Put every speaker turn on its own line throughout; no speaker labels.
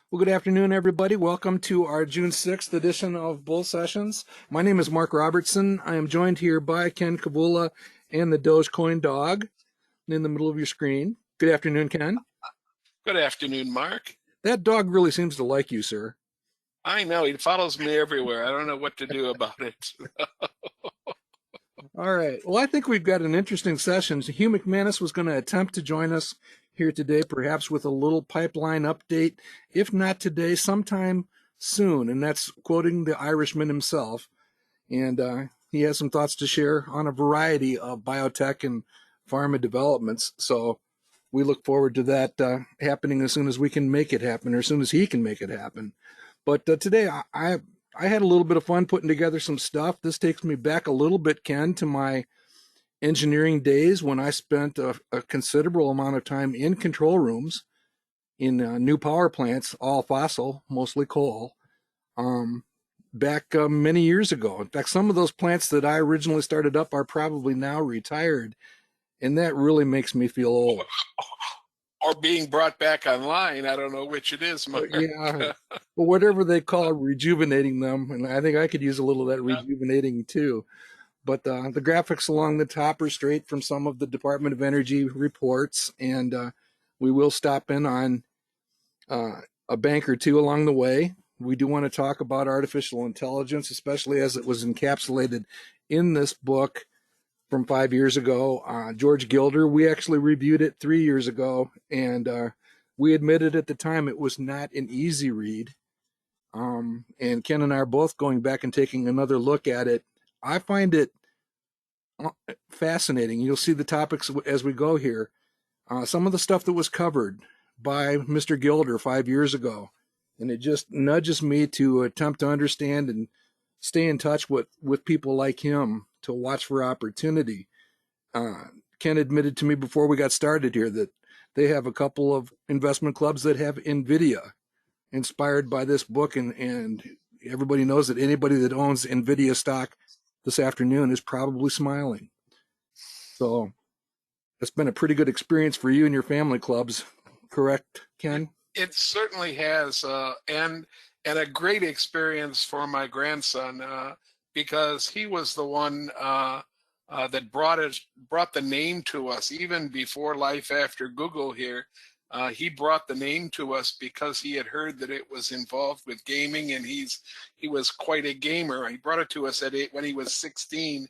Well, good afternoon, everybody. Welcome to our June 6th edition of Bull Sessions. My name is Mark Robertson. I am joined here by Ken Kavula and the Dogecoin dog in the middle of your screen. Good afternoon, Ken.
Good afternoon, Mark.
That dog really seems to like you, sir.
I know, he follows me everywhere. I don't know what to do about it.
All right. Well, I think we've got an interesting session. Hugh McManus was going to attempt to join us here today, perhaps with a little pipeline update. If not today, sometime soon. And that's quoting the Irishman himself. And he has some thoughts to share on a variety of biotech and pharma developments. So we look forward to that happening as soon as we can make it happen, or as soon as he can make it happen. But today I had a little bit of fun putting together some stuff. This takes me back a little bit, Ken, to my engineering days when I spent a considerable amount of time in control rooms in new power plants, all fossil, mostly coal. Back many years ago. In fact, some of those plants that I originally started up are probably now retired, and that really makes me feel old.
Or being brought back online. I don't know which it is, Mark.
Yeah, but whatever they call rejuvenating them, and I think I could use a little of that rejuvenating too. But the graphics along the top are straight from some of the Department of Energy reports, and we will stop in on a bank or two along the way. We do want to talk about artificial intelligence, especially as it was encapsulated in this book from 5 years ago. George Gilder, we actually reviewed it 3 years ago, and we admitted at the time it was not an easy read. And Ken and I are both going back and taking another look at it. I find it fascinating. You'll see the topics as we go here. Some of the stuff that was covered by Mr. Gilder 5 years ago, and it just nudges me to attempt to understand and stay in touch with people like him to watch for opportunity. Ken admitted to me before we got started here that they have a couple of investment clubs that have NVIDIA inspired by this book, and everybody knows that anybody that owns NVIDIA stock this afternoon is probably smiling. So it's been a pretty good experience for you and your family clubs, correct, Ken?
It certainly has, and a great experience for my grandson, because he was the one that brought the name to us even before Life After Google here. He brought the name to us because he had heard that it was involved with gaming, and he was quite a gamer. He brought it to us when he was 16.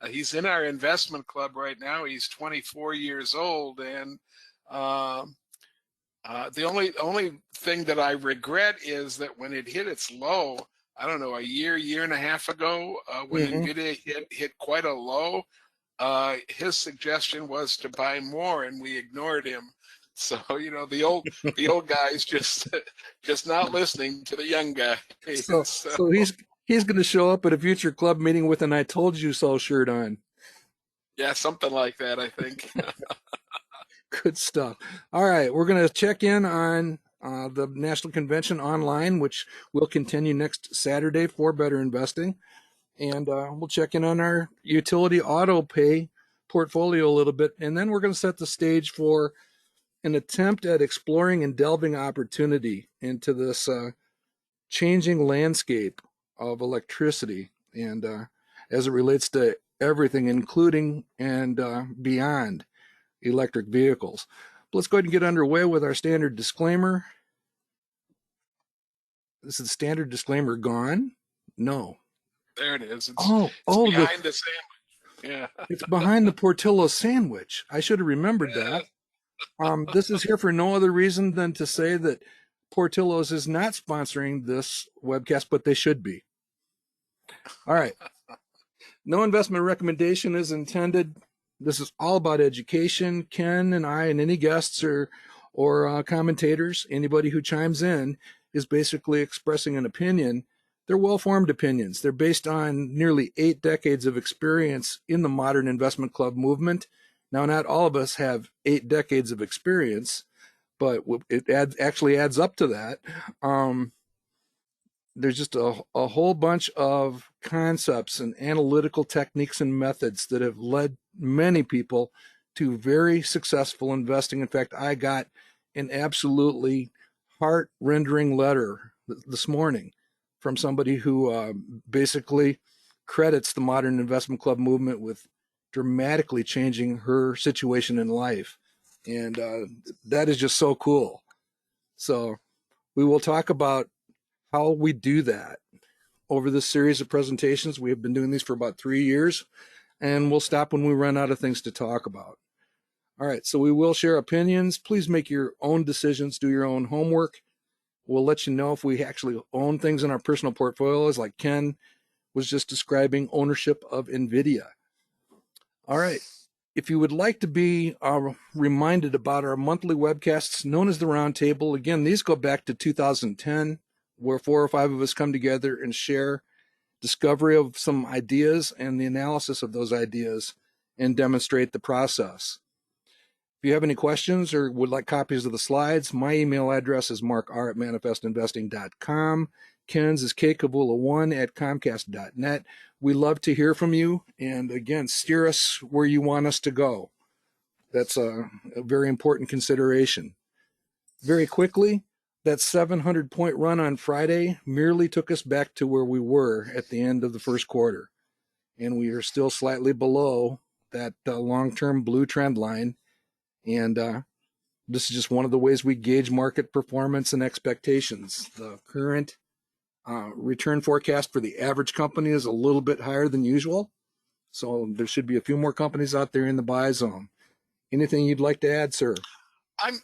He's in our investment club right now. He's 24 years old, and the only thing that I regret is that when it hit its low, I don't know, a year and a half ago, when NVIDIA hit quite a low, his suggestion was to buy more, and we ignored him. So the old guy's just not listening to the young guy.
So he's going to show up at a future club meeting with an "I told you so" shirt on.
Yeah, something like that, I think.
Good stuff. All right, we're going to check in on the National Convention online, which will continue next Saturday for Better Investing. And we'll check in on our utility auto pay portfolio a little bit. And then we're going to set the stage for an attempt at exploring and delving opportunity into this changing landscape of electricity and as it relates to everything, including and beyond electric vehicles. But let's go ahead and get underway with our standard disclaimer. Is the standard disclaimer gone? No.
There it is. It's behind the sandwich. Yeah.
It's behind the Portillo sandwich. I should have remembered that. This is here for no other reason than to say that Portillo's is not sponsoring this webcast, but they should be. All right. No investment recommendation is intended. This is all about education. Ken and I and any guests or commentators, anybody who chimes in, is basically expressing an opinion. They're well-formed opinions. They're based on nearly 8 decades of experience in the modern investment club movement. Now, not all of us have 8 decades of experience, but it actually adds up to that. There's just a whole bunch of concepts and analytical techniques and methods that have led many people to very successful investing. In fact, I got an absolutely heart-rending letter this morning from somebody who basically credits the Modern Investment Club movement with dramatically changing her situation in life. And that is just so cool. So we will talk about how we do that over this series of presentations. We have been doing these for about 3 years, and we'll stop when we run out of things to talk about. All right, so we will share opinions. Please make your own decisions, do your own homework. We'll let you know if we actually own things in our personal portfolios, like Ken was just describing ownership of NVIDIA. All right, if you would like to be reminded about our monthly webcasts known as the Roundtable, again, these go back to 2010, where 4 or 5 of us come together and share discovery of some ideas and the analysis of those ideas and demonstrate the process. If you have any questions or would like copies of the slides, my email address is markr@manifestinvesting.com. Ken's is kcavula1@comcast.net. We love to hear from you. And again, steer us where you want us to go. That's a very important consideration. Very quickly, that 700-point run on Friday merely took us back to where we were at the end of the first quarter. And we are still slightly below that long-term blue trend line. And this is just one of the ways we gauge market performance and expectations. The current return forecast for the average company is a little bit higher than usual. So there should be a few more companies out there in the buy zone. Anything you'd like to add, sir?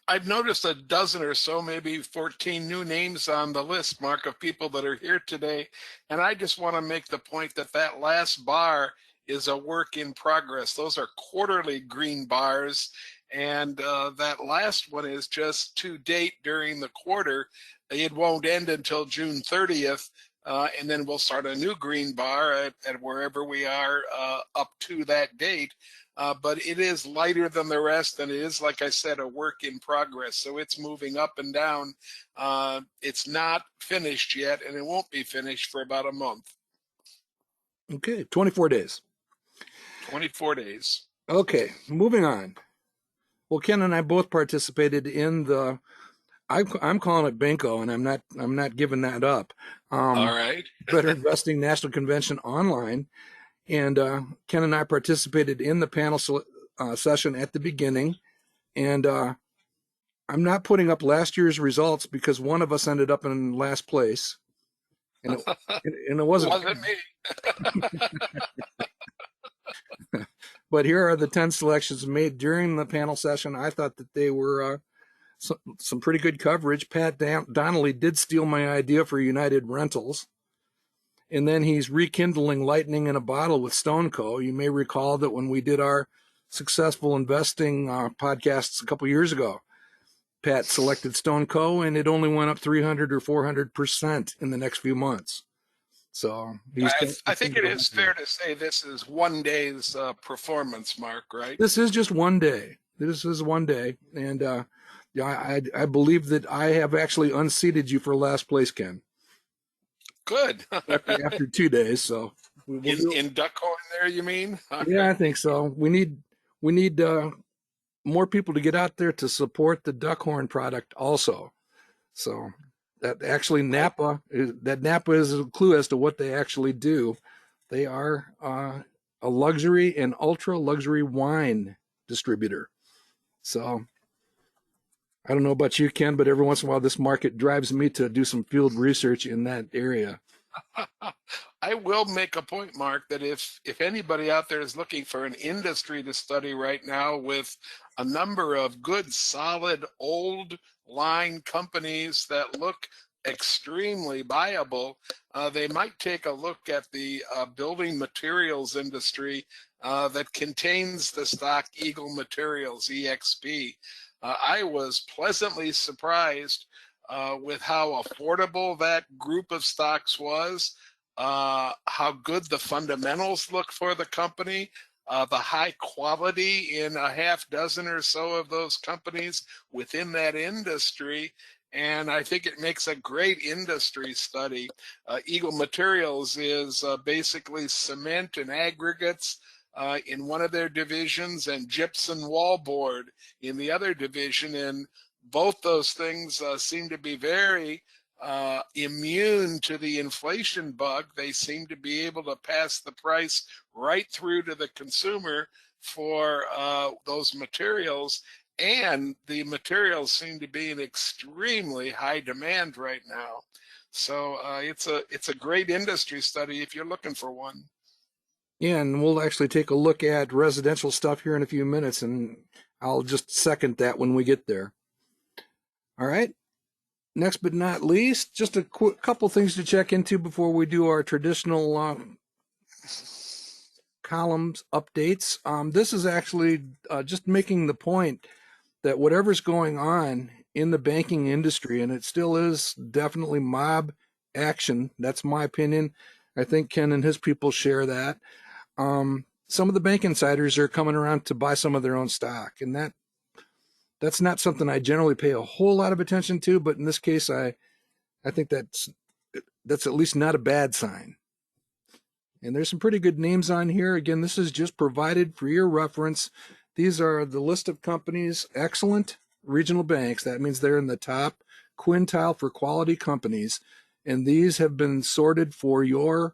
I've noticed a dozen or so, maybe 14 new names on the list, Mark, of people that are here today. And I just want to make the point that that last bar is a work in progress. Those are quarterly green bars. And that last one is just to date during the quarter. It won't end until June 30th. And then we'll start a new green bar at wherever we are up to that date. But it is lighter than the rest, and it is, like I said, a work in progress. So it's moving up and down. It's not finished yet, and it won't be finished for about a month.
Okay, 24 days.
24 days.
Okay, moving on. Well, Ken and I both participated in the, I'm calling it Benko, and I'm not giving that up.
All right.
Better Investing National Convention online. And Ken and I participated in the panel session at the beginning. And I'm not putting up last year's results because one of us ended up in last place. And it wasn't
me.
But here are the 10 selections made during the panel session. I thought that they were some pretty good coverage. Pat Donnelly did steal my idea for United Rentals. And then he's rekindling lightning in a bottle with StoneCo. You may recall that when we did our successful investing podcasts a couple years ago, Pat selected StoneCo, and it only went up 300 or 400% in the next few months. So
I think it is fair to say this is one day's performance, Mark, right?
This is just one day. This is one day. And I believe that I have actually unseated you for last place, Ken.
Good.
after 2 days, so
in Duckhorn there, you mean?
Yeah, I think so. We need more people to get out there to support the Duckhorn product also. So that actually Napa is a clue as to what they actually do. They are a luxury and ultra luxury wine distributor. So I don't know about you, Ken, but every once in a while this market drives me to do some field research in that area.
I will make a point, Mark, that if anybody out there is looking for an industry to study right now with a number of good, solid, old line companies that look extremely viable, they might take a look at the building materials industry that contains the stock Eagle Materials, EXP. I was pleasantly surprised with how affordable that group of stocks was, how good the fundamentals look for the company, the high quality in a half dozen or so of those companies within that industry. And I think it makes a great industry study. Eagle Materials is basically cement and aggregates in one of their divisions and gypsum wallboard in the other division. And both those things seem to be very immune to the inflation bug. They seem to be able to pass the price right through to the consumer for those materials, and the materials seem to be in extremely high demand right now. So it's a great industry study if you're looking for one.
Yeah, and we'll actually take a look at residential stuff here in a few minutes, and I'll just second that when we get there. All right. Next but not least, just a couple things to check into before we do our traditional columns updates. This is actually just making the point that whatever's going on in the banking industry, and it still is definitely mob action. That's my opinion. I think Ken and his people share that. Some of the bank insiders are coming around to buy some of their own stock, and that's not something I generally pay a whole lot of attention to. But in this case, I think that's at least not a bad sign. And there's some pretty good names on here. Again, this is just provided for your reference. These are the list of companies, excellent regional banks. That means they're in the top quintile for quality companies. And these have been sorted for your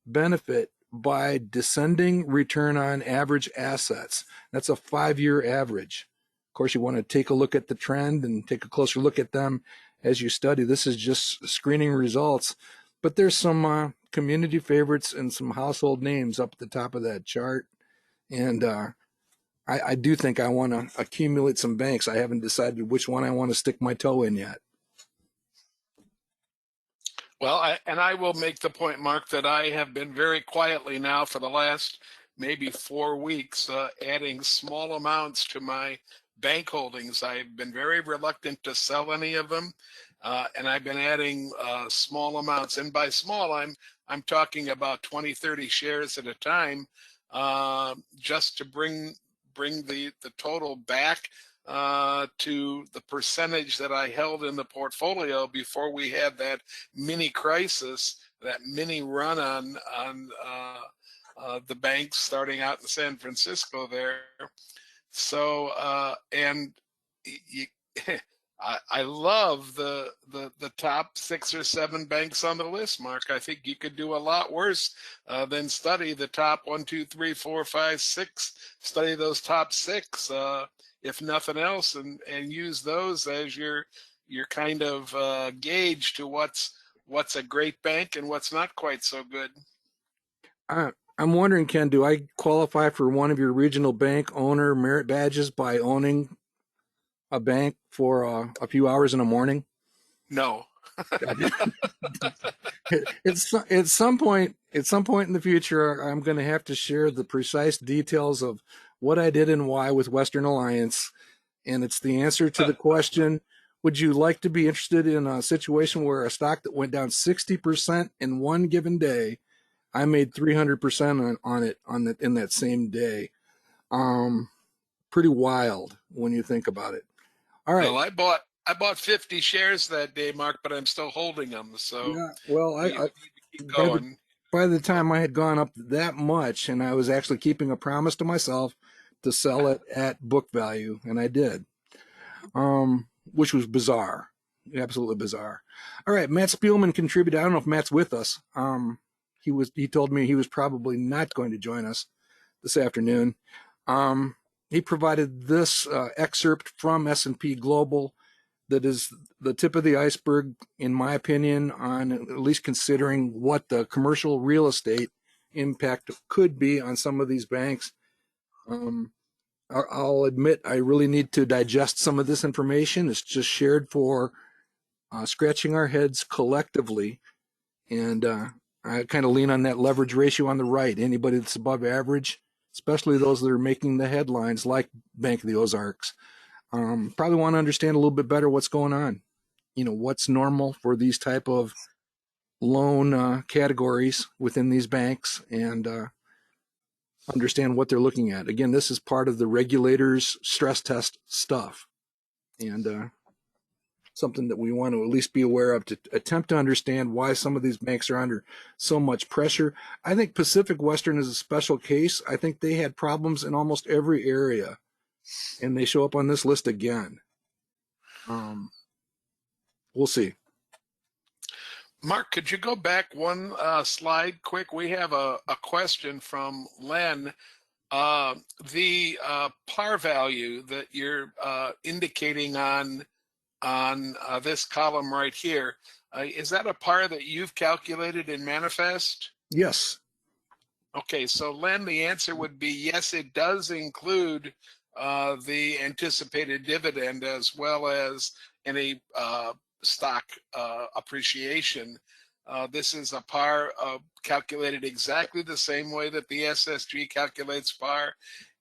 benefit by descending return on average assets. That's a 5-year average. Of course, you want to take a look at the trend and take a closer look at them as you study. This is just screening results, but there's some community favorites and some household names up at the top of that chart. And I do think I want to accumulate some banks. I haven't decided which one I want to stick my toe in yet.
Well, I will make the point, Mark, that I have been very quietly now for the last maybe 4 weeks adding small amounts to my bank holdings. I've been very reluctant to sell any of them, and I've been adding small amounts. And by small, I'm talking about 20, 30 shares at a time, just to bring the total back to the percentage that I held in the portfolio before we had that mini crisis, that mini run on the banks starting out in San Francisco there. So and you, I love the top 6 or 7 banks on the list, Mark. I think you could do a lot worse than study the top 1, 2, 3, 4, 5, 6. Study those top 6, if nothing else, and use those as your kind of gauge to what's a great bank and what's not quite so good.
I'm wondering, Ken, do I qualify for one of your regional bank owner merit badges by owning a bank for a few hours in the morning?
No.
At some point in the future, I'm going to have to share the precise details of what I did and why with Western Alliance, and it's the answer to the question: would you like to be interested in a situation where a stock that went down 60% in one given day, I made 300% on it in that same day? Pretty wild when you think about it. All right.
Well, I bought 50 shares that day, Mark, but I'm still holding them. So
Yeah. Well,
we need to keep going.
by the time I had gone up that much, and I was actually keeping a promise to myself to sell it at book value, and I did, which was bizarre, absolutely bizarre. All right, Matt Spielman contributed. I don't know if Matt's with us. He told me he was probably not going to join us this afternoon. He provided this excerpt from S&P Global that is the tip of the iceberg, in my opinion, on at least considering what the commercial real estate impact could be on some of these banks. I'll admit I really need to digest some of this information. It's just shared for scratching our heads collectively. And I kind of lean on that leverage ratio on the right. Anybody that's above average, especially those that are making the headlines like Bank of the Ozarks, probably want to understand a little bit better what's going on. What's normal for these type of loan categories within these banks, and understand what they're looking at. Again, this is part of the regulators' stress test stuff, and something that we want to at least be aware of to attempt to understand why some of these banks are under so much pressure. I think Pacific Western is a special case. I think they had problems in almost every area, and they show up on this list again. Um, we'll see.
Mark, could you go back one slide quick? We have a question from Len. The par value that you're indicating on this column right here, is that a par that you've calculated in Manifest?
Yes.
Okay, so Len, the answer would be yes, it does include the anticipated dividend as well as any stock appreciation. This is a par calculated exactly the same way that the SSG calculates par,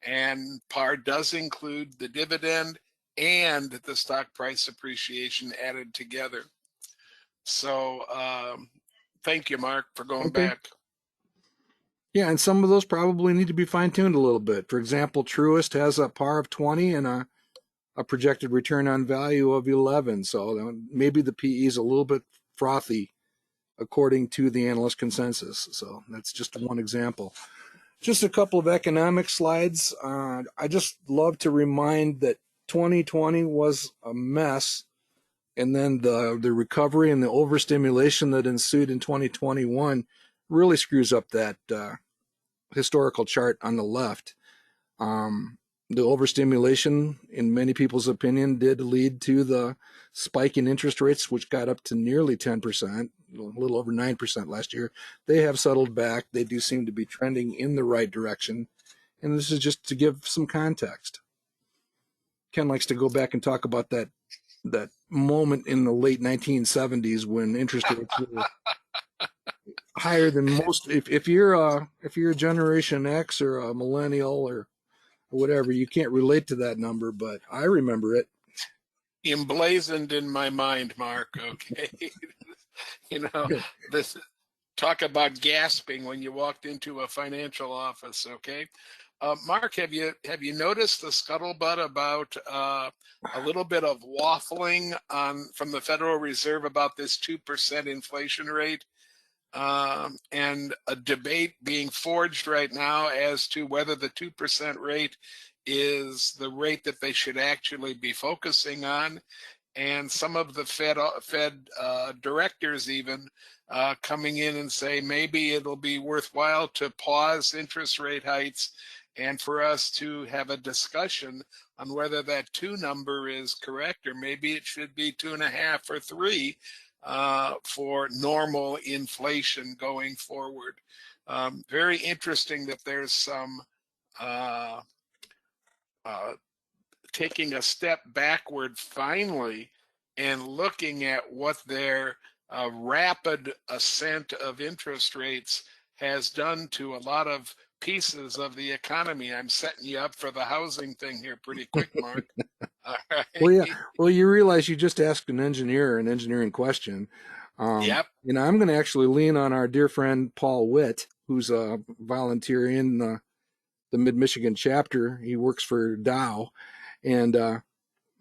and par does include the dividend and the stock price appreciation added together. So thank you, Mark, for going
Okay.
back.
Yeah, and some of those probably need to be fine-tuned a little bit. For example, Truist has a par of 20 and a projected return on value of 11. So maybe the PE is a little bit frothy according to the analyst consensus. So that's just one example. Just a couple of economic slides. I just love to remind that 2020 was a mess, and then the recovery and the overstimulation that ensued in 2021 really screws up that historical chart on the left. The overstimulation, in many people's opinion, did lead to the spike in interest rates, which got up to nearly 10%, a little over 9% last year. They have settled back. They do seem to be trending in the right direction. And this is just to give some context. Ken likes to go back and talk about that moment in the late 1970s when interest rates were higher than most. If you're a Generation X or a millennial or whatever, you can't relate to that number, but I remember it.
Emblazoned in my mind, Mark. Okay. This talk about gasping when you walked into a financial office. Okay. Mark, have you noticed the scuttlebutt about a little bit of waffling from the Federal Reserve about this 2% inflation rate, and a debate being forged right now as to whether the 2% rate is the rate that they should actually be focusing on, and some of the Fed directors even coming in and say maybe it'll be worthwhile to pause interest rate hikes and for us to have a discussion on whether that 2 number is correct, or maybe it should be 2.5 or 3 for normal inflation going forward. Very interesting that there's some taking a step backward finally and looking at what their rapid ascent of interest rates has done to a lot of pieces of the economy. I'm setting you up for the housing thing here pretty quick, Mark. All right.
Well, yeah. Well, you realize you just asked an engineering question.
Yep.
I'm going to actually lean on our dear friend Paul Witt, who's a volunteer in the Mid-Michigan chapter. He works for Dow, and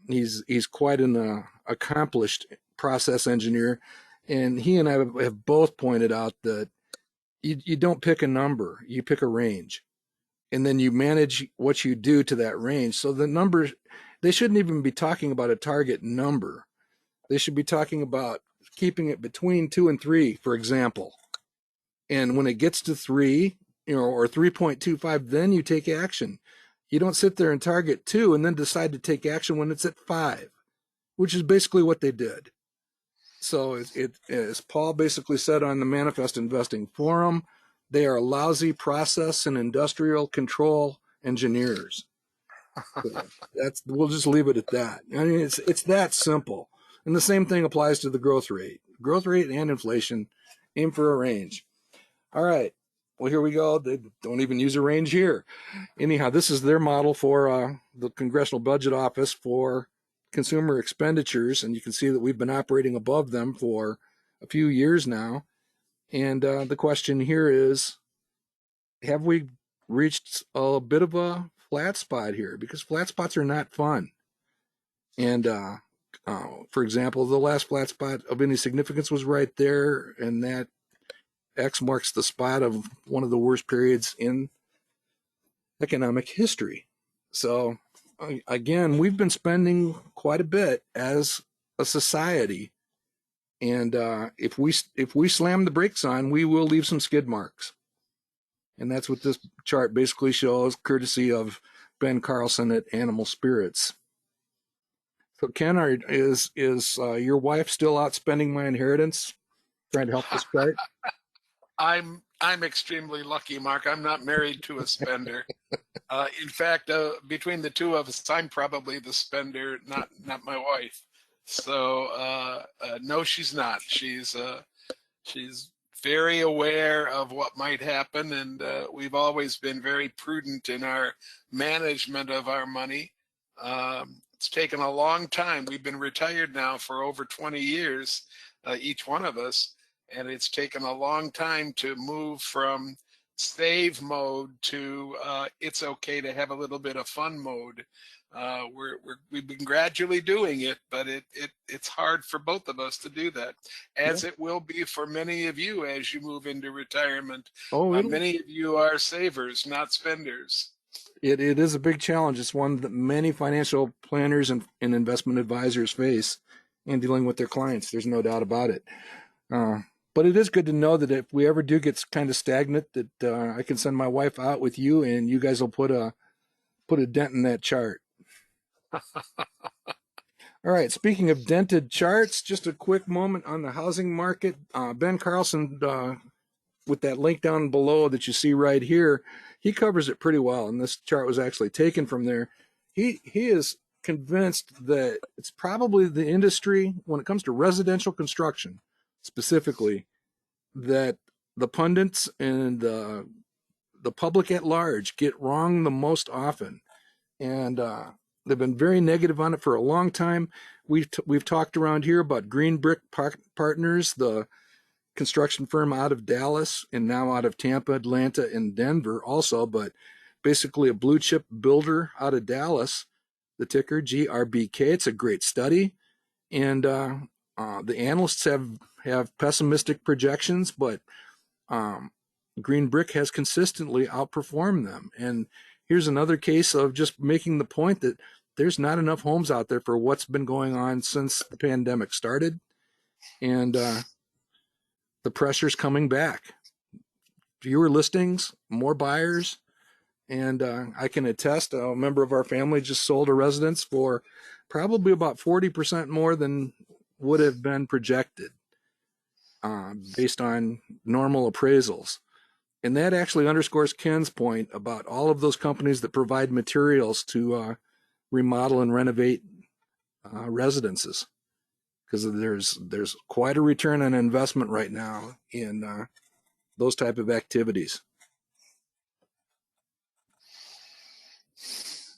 he's quite an accomplished process engineer. And he and I have both pointed out that you don't pick a number, you pick a range, and then you manage what you do to that range. So the numbers, they shouldn't even be talking about a target number. They should be talking about keeping it between 2 and 3, for example. And when it gets to 3, or 3.25, then you take action. You don't sit there and target 2 and then decide to take action when it's at 5, which is basically what they did. So it as Paul basically said on the Manifest Investing Forum, they are lousy process and industrial control engineers. So we'll just leave it at that. I mean, it's that simple. And the same thing applies to the growth rate. Growth rate and inflation, aim for a range. All right. Well, here we go. They don't even use a range here. Anyhow, this is their model for the Congressional Budget Office for consumer expenditures, and you can see that we've been operating above them for a few years now. And the question here is, have we reached a bit of a flat spot here? Because flat spots are not fun. And for example, the last flat spot of any significance was right there, and that X marks the spot of one of the worst periods in economic history. So again, we've been spending quite a bit as a society, and if we slam the brakes on, we will leave some skid marks. And that's what this chart basically shows, courtesy of Ben Carlson at Animal Spirits. So Ken, is your wife still out spending my inheritance, trying to help this chart?
I'm extremely lucky, Mark. I'm not married to a spender. In fact, between the two of us, I'm probably the spender, not my wife. So no, she's not. She's very aware of what might happen, and we've always been very prudent in our management of our money. It's taken a long time. We've been retired now for over 20 years, each one of us, and it's taken a long time to move from save mode to it's okay to have a little bit of fun mode. We've been gradually doing it, but it's hard for both of us to do that, as it will be for many of you as you move into retirement.
Oh,
Many of you are savers, not spenders.
it is a big challenge. It's one that many financial planners and investment advisors face in dealing with their clients. There's no doubt about it. But it is good to know that if we ever do get kind of stagnant, that I can send my wife out with you, and you guys will put a dent in that chart. All right. Speaking of dented charts, just a quick moment on the housing market. Ben Carlson, with that link down below that you see right here, he covers it pretty well. And this chart was actually taken from there. He is convinced that it's probably the industry, when it comes to residential construction specifically, that the pundits and the public at large get wrong the most often. And they've been very negative on it for a long time. We've talked around here about Green Brick Partners, the construction firm out of Dallas and now out of Tampa, Atlanta, and Denver also, but basically a blue chip builder out of Dallas, the ticker GRBK. It's a great study. And the analysts have pessimistic projections, but Green Brick has consistently outperformed them. And here's another case of just making the point that there's not enough homes out there for what's been going on since the pandemic started. And the pressure's coming back. Fewer listings, more buyers. And I can attest, a member of our family just sold a residence for probably about 40% more than would have been projected based on normal appraisals. And that actually underscores Ken's point about all of those companies that provide materials to remodel and renovate residences, because there's quite a return on investment right now in those type of activities.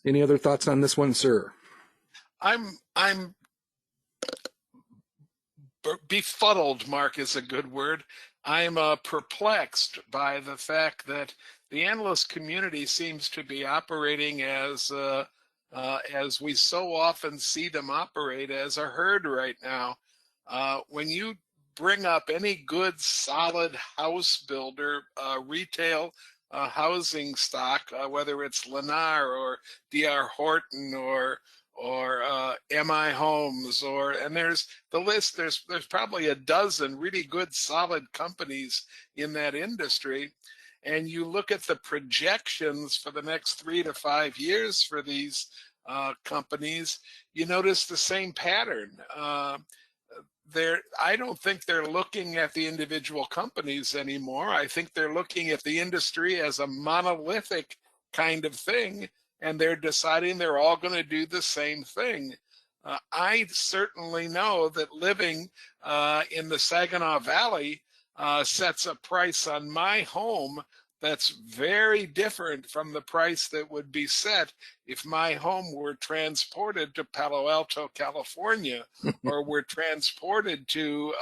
Any other thoughts on this one, sir?
I'm befuddled, Mark is a good word. I'm perplexed by the fact that the analyst community seems to be operating as we so often see them operate, as a herd right now. When you bring up any good, solid house builder, retail housing stock, whether it's Lennar or D.R. Horton or MI Homes, and there's the list. There's probably a dozen really good, solid companies in that industry, and you look at the projections for the next 3 to 5 years for these companies, you notice the same pattern. I don't think they're looking at the individual companies anymore. I think they're looking at the industry as a monolithic kind of thing, and they're deciding they're all going to do the same thing. I certainly know that living in the Saginaw Valley sets a price on my home that's very different from the price that would be set if my home were transported to Palo Alto, California, or were transported to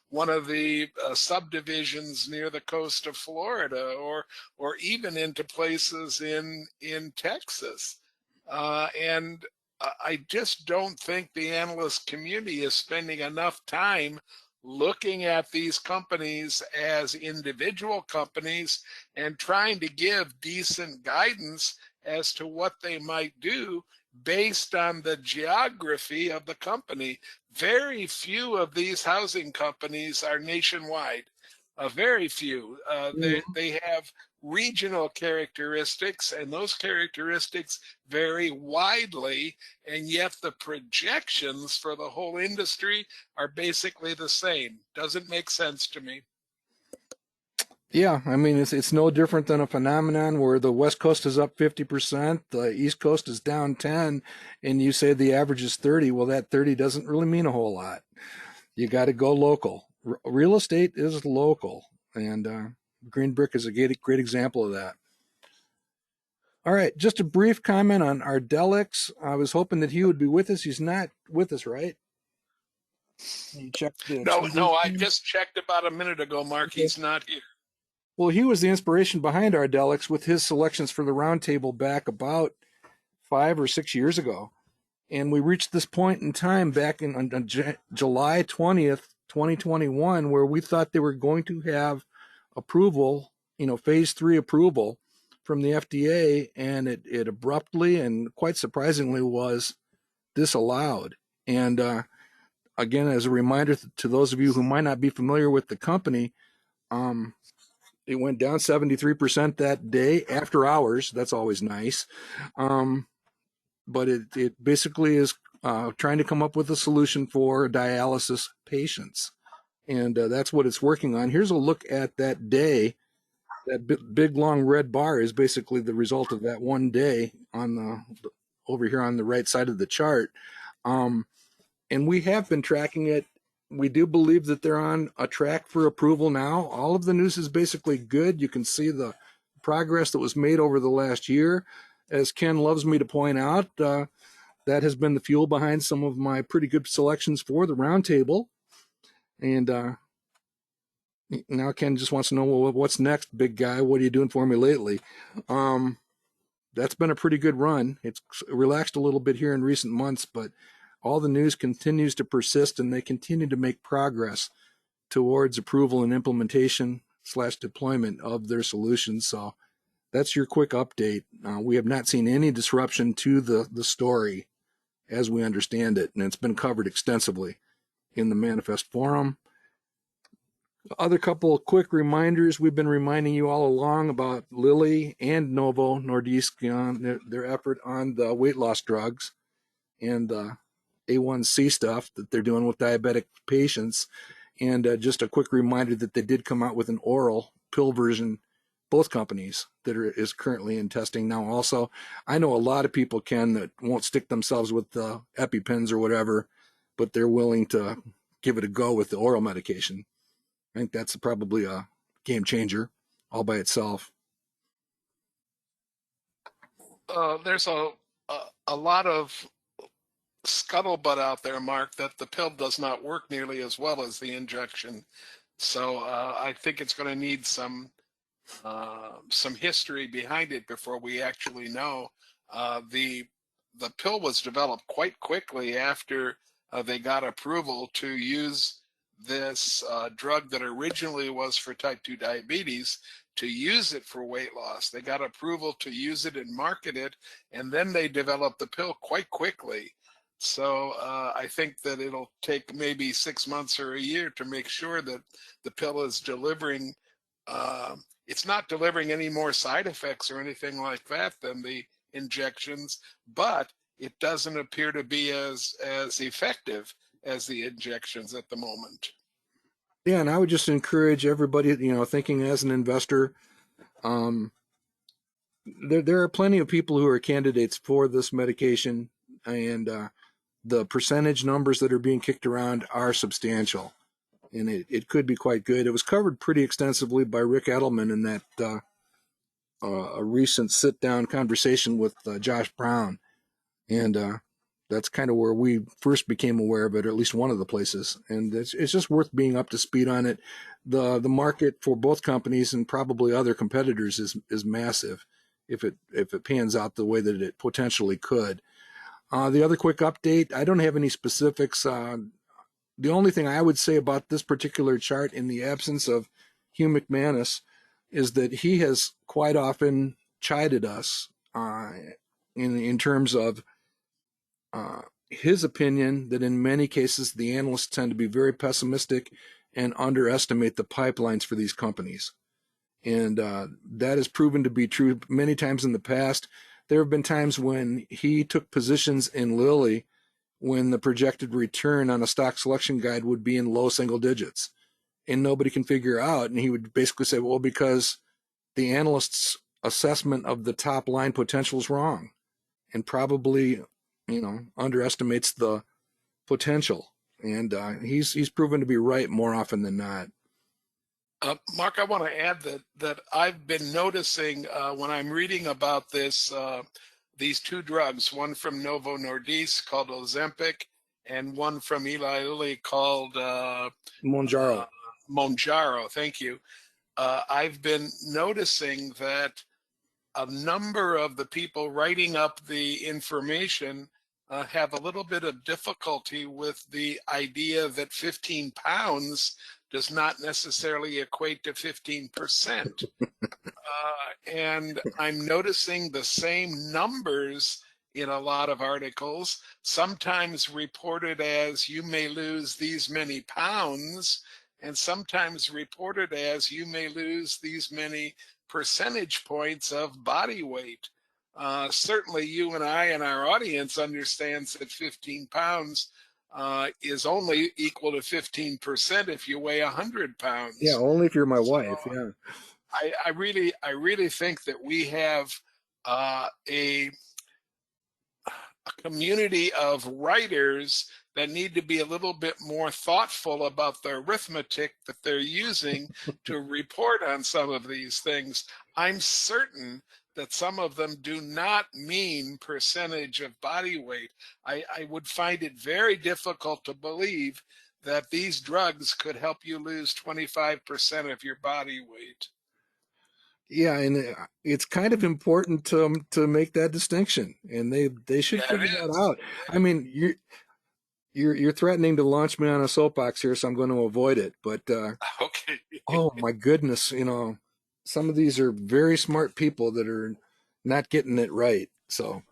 one of the subdivisions near the coast of Florida, or even into places in Texas. And I just don't think the analyst community is spending enough time looking at these companies as individual companies and trying to give decent guidance as to what they might do based on the geography of the company. Very few of these housing companies are nationwide. Very few. They have regional characteristics, and those characteristics vary widely, and yet the projections for the whole industry are basically the same. Doesn't make sense to me.
Yeah, I mean it's no different than a phenomenon where the West Coast is up 50%, the East Coast is down 10, and you say the average is 30. Well, that 30 doesn't really mean a whole lot. You got to go local. Real estate is local, and Green Brick is a great example of that. All right, just a brief comment on Ardelyx. I was hoping that he would be with us. He's not with us, right? You checked the
No, I just checked about a minute ago, Mark.
Okay.
He's not here.
Well, he was the inspiration behind Ardelyx with his selections for the roundtable back about 5 or 6 years ago. And we reached this point in time back in on July 20th, 2021, where we thought they were going to have approval, phase 3 approval from the FDA, and it abruptly and quite surprisingly was disallowed. And again, as a reminder to those of you who might not be familiar with the company, it went down 73% that day after hours. That's always nice. But it basically is trying to come up with a solution for dialysis patients. And that's what it's working on. Here's a look at that day. That big long red bar is basically the result of that one day on over here on the right side of the chart. And we have been tracking it. We do believe that they're on a track for approval now. All of the news is basically good. You can see the progress that was made over the last year. As Ken loves me to point out, that has been the fuel behind some of my pretty good selections for the roundtable. And now Ken just wants to know, well, what's next, big guy? What are you doing for me lately? That's been a pretty good run. It's relaxed a little bit here in recent months, but all the news continues to persist, and they continue to make progress towards approval and implementation / deployment of their solutions. So that's your quick update. We have not seen any disruption to the story as we understand it, and it's been covered extensively in the Manifest Forum. Other couple of quick reminders. We've been reminding you all along about Lilly and Novo Nordisk, their effort on the weight loss drugs and the A1C stuff that they're doing with diabetic patients. And just a quick reminder that they did come out with an oral pill version, both companies, that is currently in testing now also. I know a lot of people, Ken, that won't stick themselves with the EpiPens or whatever, but they're willing to give it a go with the oral medication. I think that's probably a game changer all by itself.
There's a lot of scuttlebutt out there, Mark, that the pill does not work nearly as well as the injection. So I think it's going to need some history behind it before we actually know. The pill was developed quite quickly after they got approval to use this drug that originally was for type 2 diabetes, to use it for weight loss. They got approval to use it and market it, and then they developed the pill quite quickly. So I think that it'll take maybe 6 months or a year to make sure that the pill is delivering. It's not delivering any more side effects or anything like that than the injections, but it doesn't appear to be as effective as the injections at the moment.
Yeah, and I would just encourage everybody, thinking as an investor, there are plenty of people who are candidates for this medication, and the percentage numbers that are being kicked around are substantial, and it could be quite good. It was covered pretty extensively by Rick Edelman in that a recent sit-down conversation with Josh Brown, and that's kind of where we first became aware of it, or at least one of the places. And it's just worth being up to speed on it. The market for both companies and probably other competitors is massive if it pans out the way that it potentially could. The other quick update, I don't have any specifics. The only thing I would say about this particular chart, in the absence of Hugh McManus, is that he has quite often chided us in terms of his opinion that in many cases the analysts tend to be very pessimistic and underestimate the pipelines for these companies. And that has proven to be true many times in the past. There have been times when he took positions in Lilly when the projected return on a stock selection guide would be in low single digits, and nobody can figure out. And he would basically say, well, because the analyst's assessment of the top line potential is wrong, and probably, underestimates the potential. And he's proven to be right more often than not.
Mark, I want to add that I've been noticing when I'm reading about these two drugs, one from Novo Nordisk called Ozempic, and one from Eli Lilly called
Mounjaro.
Mounjaro. Thank you. I've been noticing that a number of the people writing up the information have a little bit of difficulty with the idea that 15 pounds does not necessarily equate to 15%. And I'm noticing the same numbers in a lot of articles, sometimes reported as you may lose these many pounds, and sometimes reported as you may lose these many percentage points of body weight. Certainly you and I and our audience understands that 15 pounds is only equal to 15% if you weigh 100 pounds.
Yeah, only if you're my wife. Yeah.
I really think that we have a community of writers that need to be a little bit more thoughtful about the arithmetic that they're using to report on some of these things. I'm certain that some of them do not mean percentage of body weight. I would find it very difficult to believe that these drugs could help you lose 25% of your body weight.
Yeah, and it's kind of important to make that distinction, and they should figure that out. I mean, you're threatening to launch me on a soapbox here, so I'm going to avoid it. But
Okay.
oh my goodness, some of these are very smart people that are not getting it right. So,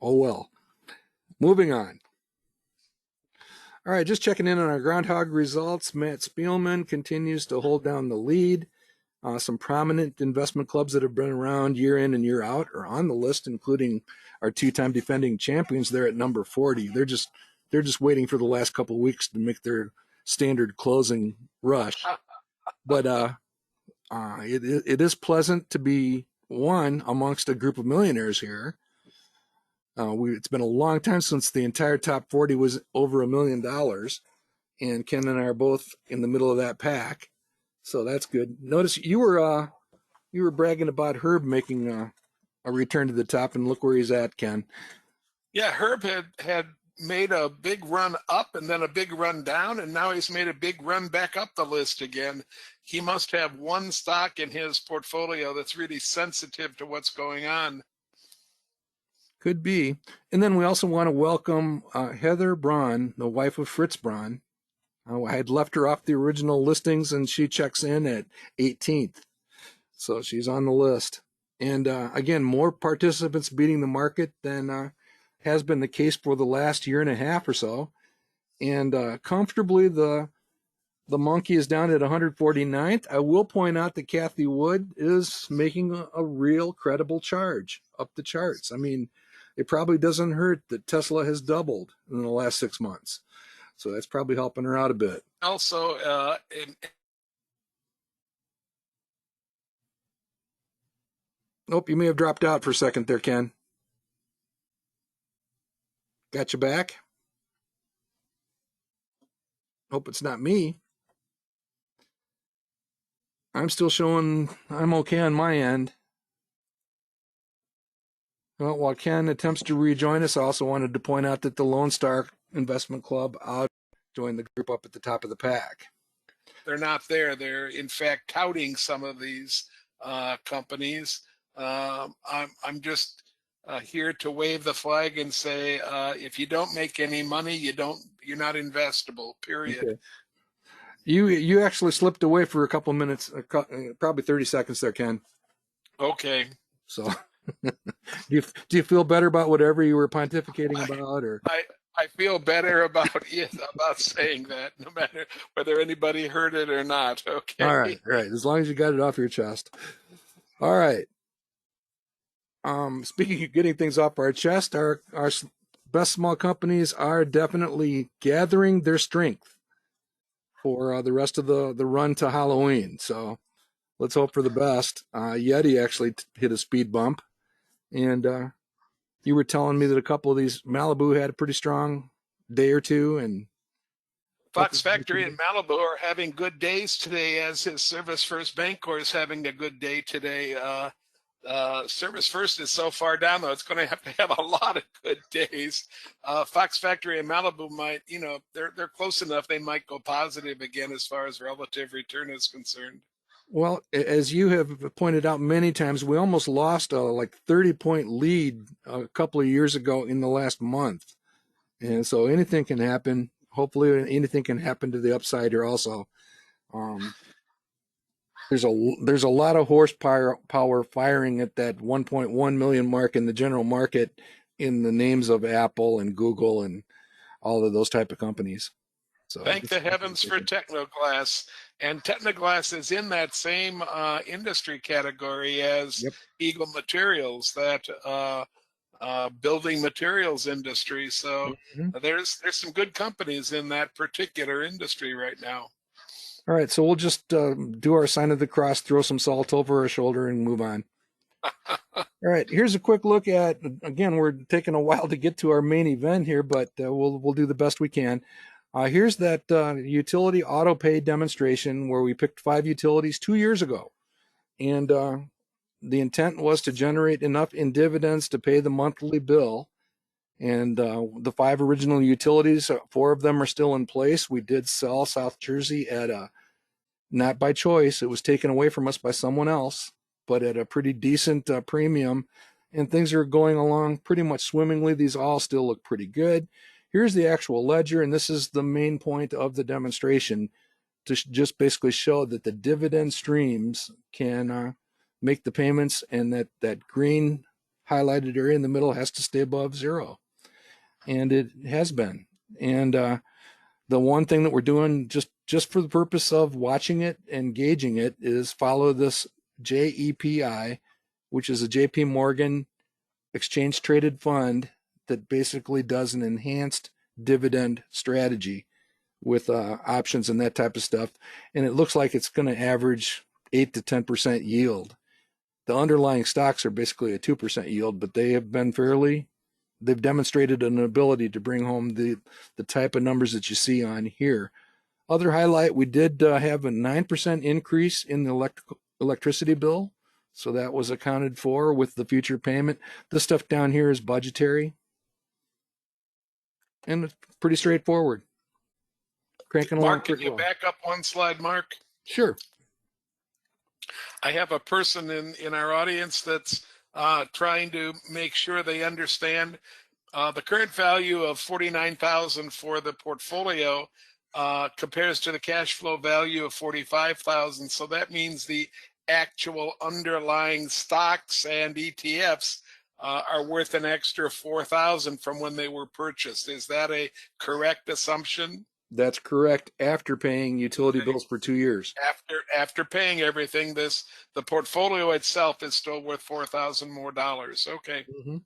oh well. Moving on. All right, just checking in on our groundhog results. Matt Spielman continues to hold down the lead. Some prominent investment clubs that have been around year in and year out are on the list, including our two-time defending champions. They're at number 40. They're just waiting for the last couple of weeks to make their standard closing rush. But it is pleasant to be one amongst a group of millionaires here. It's been a long time since the entire top 40 was over $1 million, and Ken and I are both in the middle of that pack. So that's good. Notice you were bragging about Herb making a return to the top, and look where he's at, Ken.
Yeah, Herb had made a big run up and then a big run down, and now he's made a big run back up the list again. He must have one stock in his portfolio that's really sensitive to what's going on.
Could be. And then we also want to welcome Heather Braun, the wife of Fritz Braun. I had left her off the original listings, and she checks in at 18th. So she's on the list. And again, more participants beating the market than has been the case for the last year and a half or so. And comfortably, the monkey is down at 149th. I will point out that Kathy Wood is making a real credible charge up the charts. I mean, it probably doesn't hurt that Tesla has doubled in the last 6 months. So that's probably helping her out a bit.
Also,
Nope, you may have dropped out for a second there, Ken. Got you back? Hope it's not me. I'm still showing I'm okay on my end. Well, while Ken attempts to rejoin us, I also wanted to point out that the Lone Star Investment Club joined the group up at the top of the pack.
They're not there. They're in fact touting some of these companies. I'm just here to wave the flag and say, if you don't make any money, you're not investable. Period.
Okay. You actually slipped away for a couple minutes, probably 30 seconds there, Ken.
Okay.
So Do you feel better about whatever you were pontificating about, or?
I I feel better about it, about saying that, no matter whether anybody heard it or not.
All
Okay.
right, all right. As long as you got it off your chest. All right. Speaking of getting things off our chest, our best small companies are definitely gathering their strength for the rest of the run to Halloween. So let's hope for the best. Yeti actually hit a speed bump, and you were telling me that a couple of these Malibu had a pretty strong day or two, and
Fox Factory in Malibu are having good days today, as is Service First Bancorp is having a good day today. Service First is so far down, though, it's going to have a lot of good days. Fox Factory in Malibu might, they're close enough. They might go positive again as far as relative return is concerned.
well, as you have pointed out many times, we almost lost a like 30-point lead a couple of years ago in the last month. And so anything can happen. Hopefully anything can happen to the upside here also. Um, there's a lot of horsepower firing at that 1.1 million mark in the general market in the names of Apple and Google and all of those type of companies. So
Thank the heavens for Technoglass. And Technoglass is in that same industry category as
yep.
Eagle Materials, that building materials industry. So
Mhm.
there's some good companies in that particular industry right now.
All right, so we'll just do our sign of the cross, throw some salt over our shoulder, and move on. All right, here's a quick look at. Again, we're taking a while to get to our main event here, but we'll do the best we can. Here's that utility auto pay demonstration where we picked 5 utilities 2 years ago, and the intent was to generate enough in dividends to pay the monthly bill. And the 5 original utilities, 4 of them are still in place. We did sell South Jersey at a, not by choice, it was taken away from us by someone else, but at a pretty decent premium. And things are going along pretty much swimmingly. These all still look pretty good. Here's the actual ledger, and this is the main point of the demonstration, to just basically show that the dividend streams can make the payments, and that green highlighted area in the middle has to stay above 0. And it has been. And the one thing that we're doing just for the purpose of watching it and gauging it is follow this JEPI, which is a JP Morgan exchange traded fund that basically does an enhanced dividend strategy with options and that type of stuff. And it looks like it's going to average 8 to 10% yield. The underlying stocks are basically a 2% yield, but they've demonstrated an ability to bring home the type of numbers that you see on here. Other highlight, we did have a 9% increase in the electricity bill. So that was accounted for with the future payment. This stuff down here is budgetary. And it's pretty straightforward. Cranking along.
Mark, can you back up one slide, Mark?
Sure.
I have a person in our audience that's trying to make sure they understand the current value of 49,000 for the portfolio compares to the cash flow value of 45,000. So that means the actual underlying stocks and ETFs are worth an extra 4,000 from when they were purchased. Is that a correct assumption?
That's correct. After paying utility bills for 2 years.
After paying everything, the portfolio itself is still worth 4,000 more dollars. Okay.
Mm-hmm.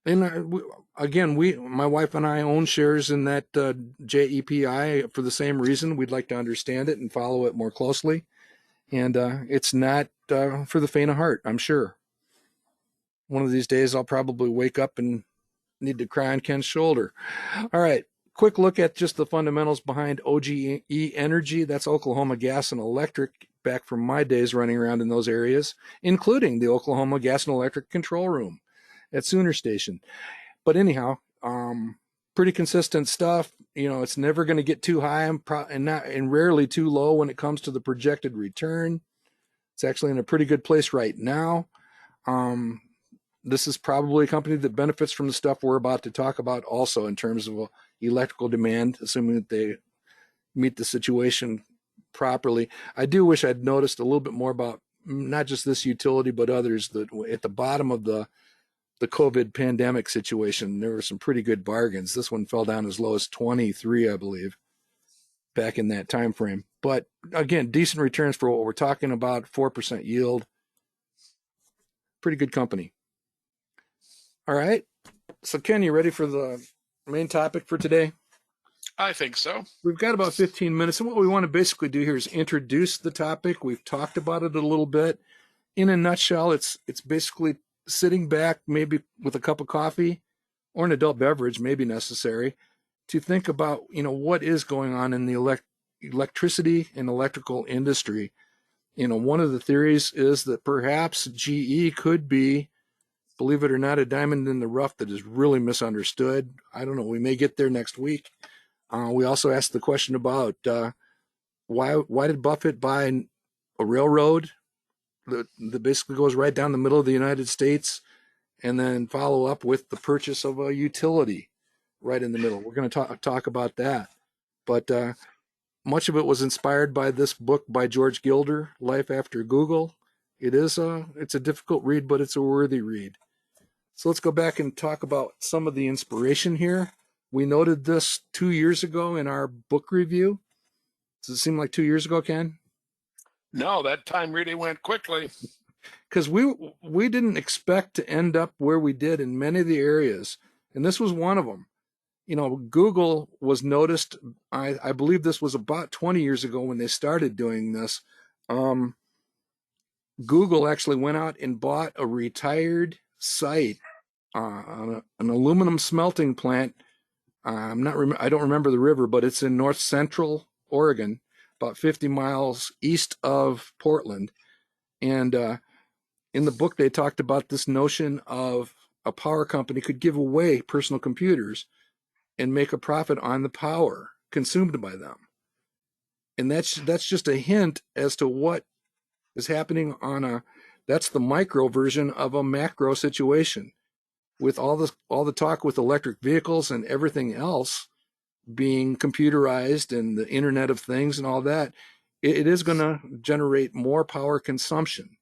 And again, my wife and I own shares in that JEPI for the same reason. We'd like to understand it and follow it more closely. And it's not for the faint of heart, I'm sure. One of these days, I'll probably wake up and need to cry on Ken's shoulder. All right. Quick look at just the fundamentals behind OGE Energy. That's Oklahoma Gas and Electric, back from my days running around in those areas, including the Oklahoma Gas and Electric control room at Sooner Station. But anyhow, pretty consistent stuff. It's never going to get too high and rarely too low when it comes to the projected return. It's actually in a pretty good place right now. This is probably a company that benefits from the stuff we're about to talk about also in terms of electrical demand, assuming that they meet the situation properly. I do wish I'd noticed a little bit more about not just this utility, but others that at the bottom of the COVID pandemic situation, there were some pretty good bargains. This one fell down as low as 23, I believe, back in that time frame. But again, decent returns for what we're talking about, 4% yield. Pretty good company. All right. So Ken, you ready for the main topic for today?
I think so.
We've got about 15 minutes. And what we want to basically do here is introduce the topic. We've talked about it a little bit. In a nutshell, it's basically sitting back, maybe with a cup of coffee or an adult beverage, maybe necessary, to think about, what is going on in the electricity and electrical industry. One of the theories is that perhaps GE could be, believe it or not, a diamond in the rough that is really misunderstood. I don't know. We may get there next week. We also asked the question about why did Buffett buy a railroad that basically goes right down the middle of the United States, and then follow up with the purchase of a utility right in the middle. We're going to talk about that. But much of it was inspired by this book by George Gilder, Life After Google. It's a difficult read, but it's a worthy read. So let's go back and talk about some of the inspiration here. We noted this 2 years ago in our book review. Does it seem like 2 years ago, Ken?
No, that time really went quickly.
Because we didn't expect to end up where we did in many of the areas, and this was one of them. Google was noticed. I believe this was about 20 years ago when they started doing this. Google actually went out and bought a retired site on an aluminum smelting plant. I don't remember the river, but it's in north central Oregon, about 50 miles east of Portland. And in the book, they talked about this notion of a power company could give away personal computers and make a profit on the power consumed by them. And that's just a hint as to what is happening that's the micro version of a macro situation. With all the talk with electric vehicles and everything else being computerized and the Internet of Things and all that, it is going to generate more power consumption.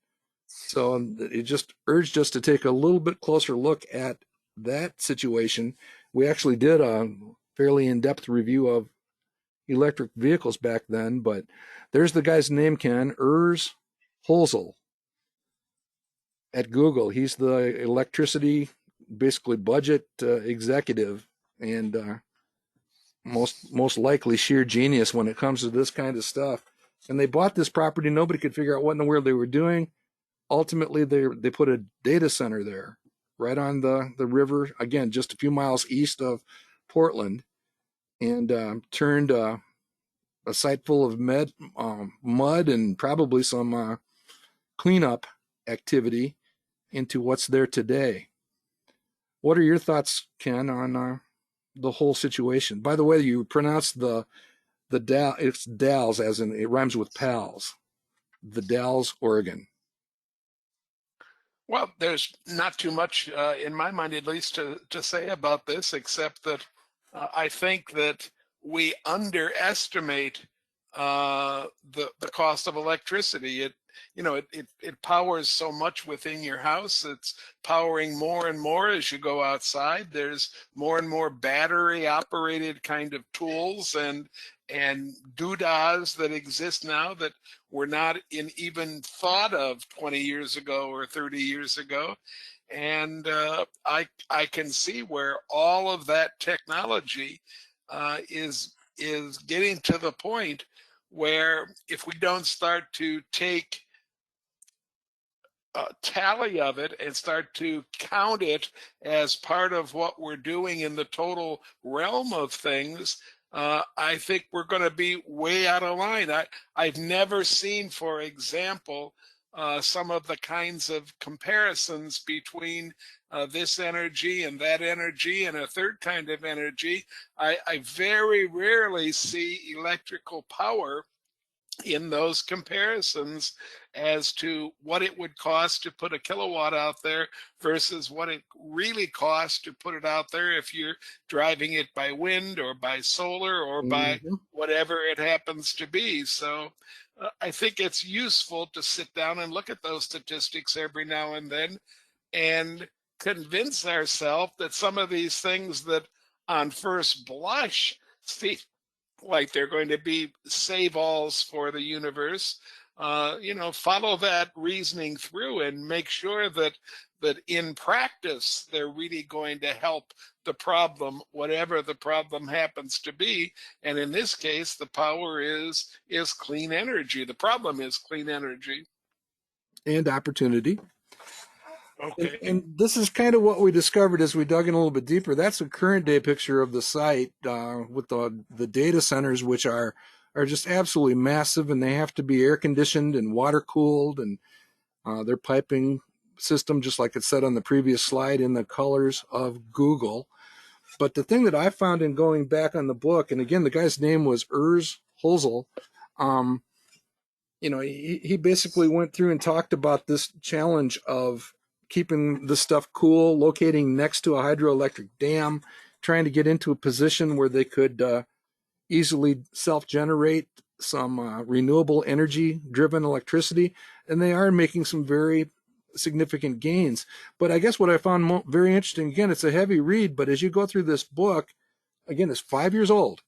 So it just urged us to take a little bit closer look at that situation. We actually did a fairly in-depth review of electric vehicles back then, but there's the guy's name, Ken, Urs Hölzl at Google. He's the electricity, basically budget executive, and most likely sheer genius when it comes to this kind of stuff. And they bought this property. Nobody could figure out what in the world they were doing. Ultimately, they put a data center there, right on the river, again, just a few miles east of Portland, and turned a site full of mud and probably some cleanup activity into what's there today. What are your thoughts, Ken, on the whole situation? By the way, you pronounce the it's Dalles, as in it rhymes with pals. The Dalles, Oregon.
Well, there's not too much in my mind, at least, to say about this, except that I think that we underestimate the cost of electricity. It powers so much within your house. It's powering more and more as you go outside. There's more and more battery operated kind of tools and doodahs that exist now that were not even thought of 20 years ago or 30 years ago. And I can see where all of that technology is getting to the point where if we don't start to take a tally of it and start to count it as part of what we're doing in the total realm of things, I think we're going to be way out of line. I've never seen, for example, some of the kinds of comparisons between this energy and that energy and a third kind of energy. I very rarely see electrical power in those comparisons as to what it would cost to put a kilowatt out there versus what it really costs to put it out there if you're driving it by wind or by solar or by
Mhm.
whatever it happens to be. So I think it's useful to sit down and look at those statistics every now and then and convince ourselves that some of these things that on first blush seem like they're going to be save alls for the universe, follow that reasoning through and make sure that in practice they're really going to help the problem, whatever the problem happens to be. And in this case, the power is clean energy. The problem is clean energy.
And opportunity.
Okay.
And this is kind of what we discovered as we dug in a little bit deeper. That's a current day picture of the site with the data centers, which are just absolutely massive, and they have to be air conditioned and water cooled, and their piping system, just like it said on the previous slide, in the colors of Google. But the thing that I found in going back on the book, and again, the guy's name was Urs Hölzel. Um, he basically went through and talked about this challenge of keeping the stuff cool, locating next to a hydroelectric dam, trying to get into a position where they could easily self-generate some renewable energy driven electricity, and they are making some very significant gains. But I guess what I found very interesting, again, it's a heavy read, but as you go through this book, again, it's 5 years old.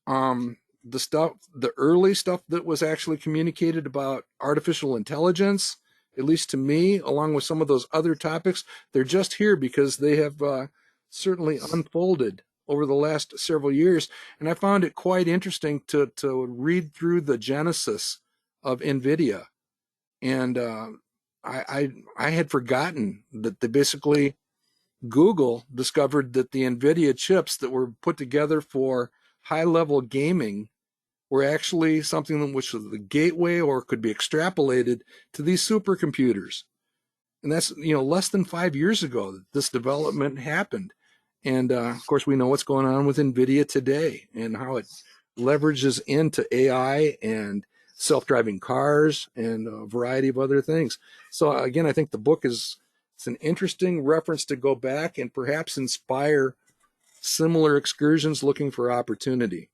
The early stuff that was actually communicated about artificial intelligence, at least to me, along with some of those other topics, they're just here because they have certainly unfolded over the last several years. And I found it quite interesting to read through the genesis of NVIDIA. And I had forgotten that they basically, Google discovered that the NVIDIA chips that were put together for high level gaming were actually something which was the gateway or could be extrapolated to these supercomputers. And that's, less than 5 years ago that this development happened. And of course, we know what's going on with NVIDIA today and how it leverages into AI and self-driving cars and a variety of other things. So again, I think the book it's an interesting reference to go back and perhaps inspire similar excursions looking for opportunity.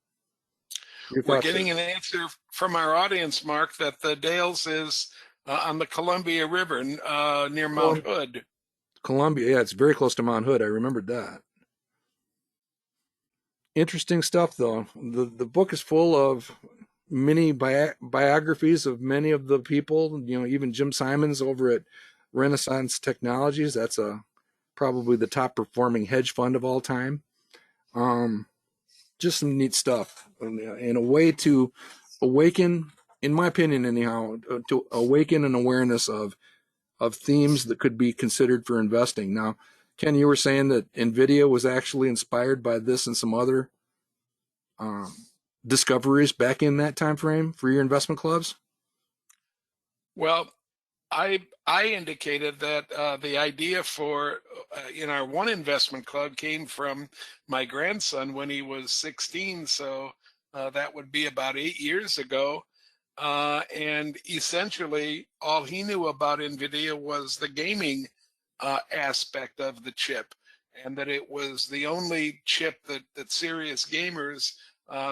Your
We're
thoughts, sir?
getting an answer from our audience, Mark, that the Dales is on the Columbia River near Mount Hood.
Columbia, yeah, it's very close to Mount Hood. I remembered that. Interesting stuff, though. The book is full of many biographies of many of the people. Even Jim Simons over at Renaissance Technologies. That's probably the top performing hedge fund of all time. Just some neat stuff, and a way to awaken, in my opinion, anyhow, to awaken an awareness of themes that could be considered for investing. Now, Ken, you were saying that NVIDIA was actually inspired by this and some other discoveries back in that time frame for your investment clubs.
Well, I indicated that the idea for in our one investment club came from my grandson when he was 16. So that would be about 8 years ago. And essentially, all he knew about NVIDIA was the gaming aspect of the chip, and that it was the only chip that serious gamers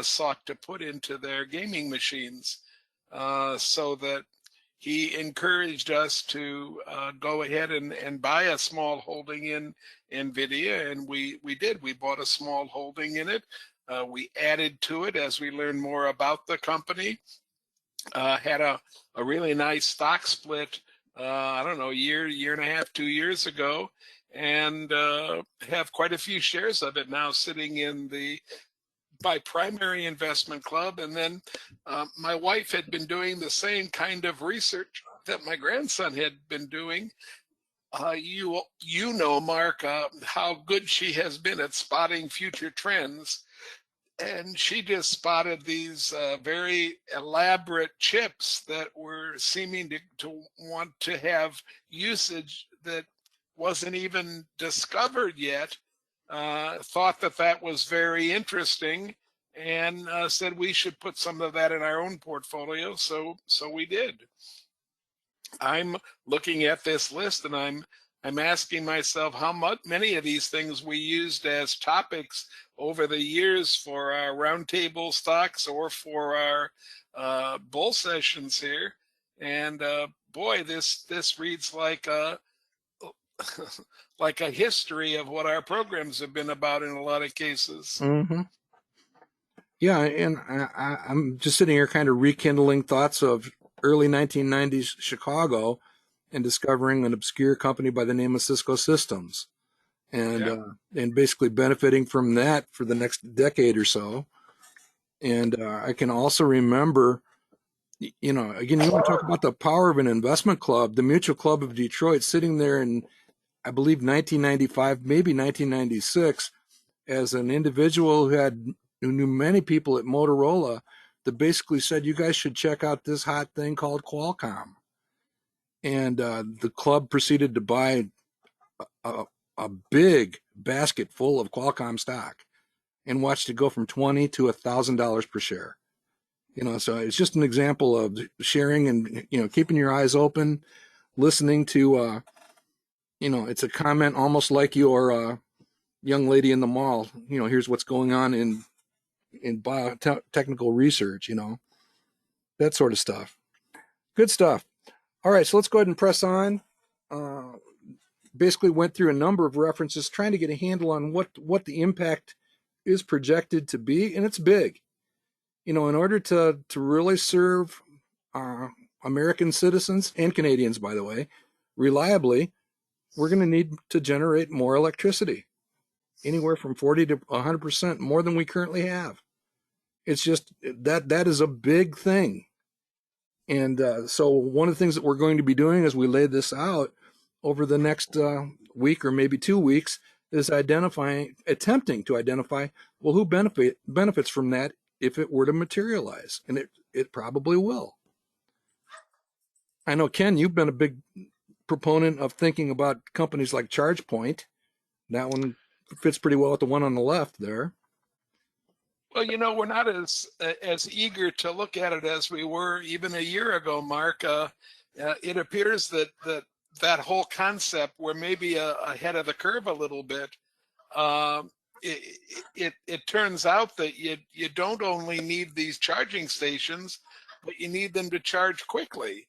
sought to put into their gaming machines. So that he encouraged us to go ahead and buy a small holding in NVIDIA, and we did. We bought a small holding in it. We added to it as we learned more about the company. Had a really nice stock split, I don't know, year and a half, 2 years ago, and have quite a few shares of it now sitting in my primary investment club. And then my wife had been doing the same kind of research that my grandson had been doing. You know, Mark, how good she has been at spotting future trends. And she just spotted these very elaborate chips that were seeming to want to have usage that wasn't even discovered yet. Thought that was very interesting, and said we should put some of that in our own portfolio. So we did. I'm looking at this list and I'm asking myself how many of these things we used as topics over the years for our roundtable stocks or for our bull sessions here. And boy, this reads like a like a history of what our programs have been about in a lot of cases.
Mm-hmm. Yeah, and I'm just sitting here kind of rekindling thoughts of early 1990s Chicago and discovering an obscure company by the name of Cisco Systems, and
Yeah.
and basically benefiting from that for the next decade or so. And I can also remember, again, you want to talk about the power of an investment club, the Mutual Club of Detroit, sitting there in, I believe, 1995, maybe 1996, as an individual who knew many people at Motorola, that basically said, you guys should check out this hot thing called Qualcomm. And the club proceeded to buy a, a big basket full of Qualcomm stock and watched it go from 20 to $1,000 per share. So it's just an example of sharing and, keeping your eyes open, listening to, it's a comment almost like your young lady in the mall. Here's what's going on in biotechnical research, that sort of stuff. Good stuff. All right, so let's go ahead and press on. Basically went through a number of references trying to get a handle on what the impact is projected to be, and it's big. In order to really serve American citizens and Canadians, by the way, reliably, we're going to need to generate more electricity, anywhere from 40 to 100% more than we currently have. It's just that is a big thing. And so one of the things that we're going to be doing as we lay this out over the next week or maybe 2 weeks is attempting to identify, well, who benefits from that if it were to materialize. And it probably will. I know, Ken, you've been a big proponent of thinking about companies like ChargePoint. That one fits pretty well with the one on the left there.
Well, we're not as eager to look at it as we were even a year ago, Mark. It appears that whole concept, we're maybe ahead of the curve a little bit. It turns out that you don't only need these charging stations, but you need them to charge quickly.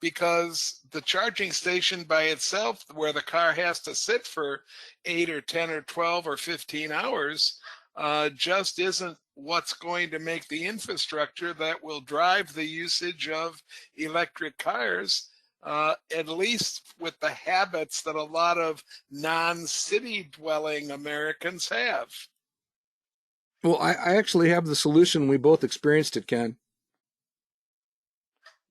Because the charging station by itself, where the car has to sit for 8 or 10 or 12 or 15 hours, just isn't what's going to make the infrastructure that will drive the usage of electric cars, at least with the habits that a lot of non-city dwelling Americans have.
Well, I actually have the solution. We both experienced it, Ken.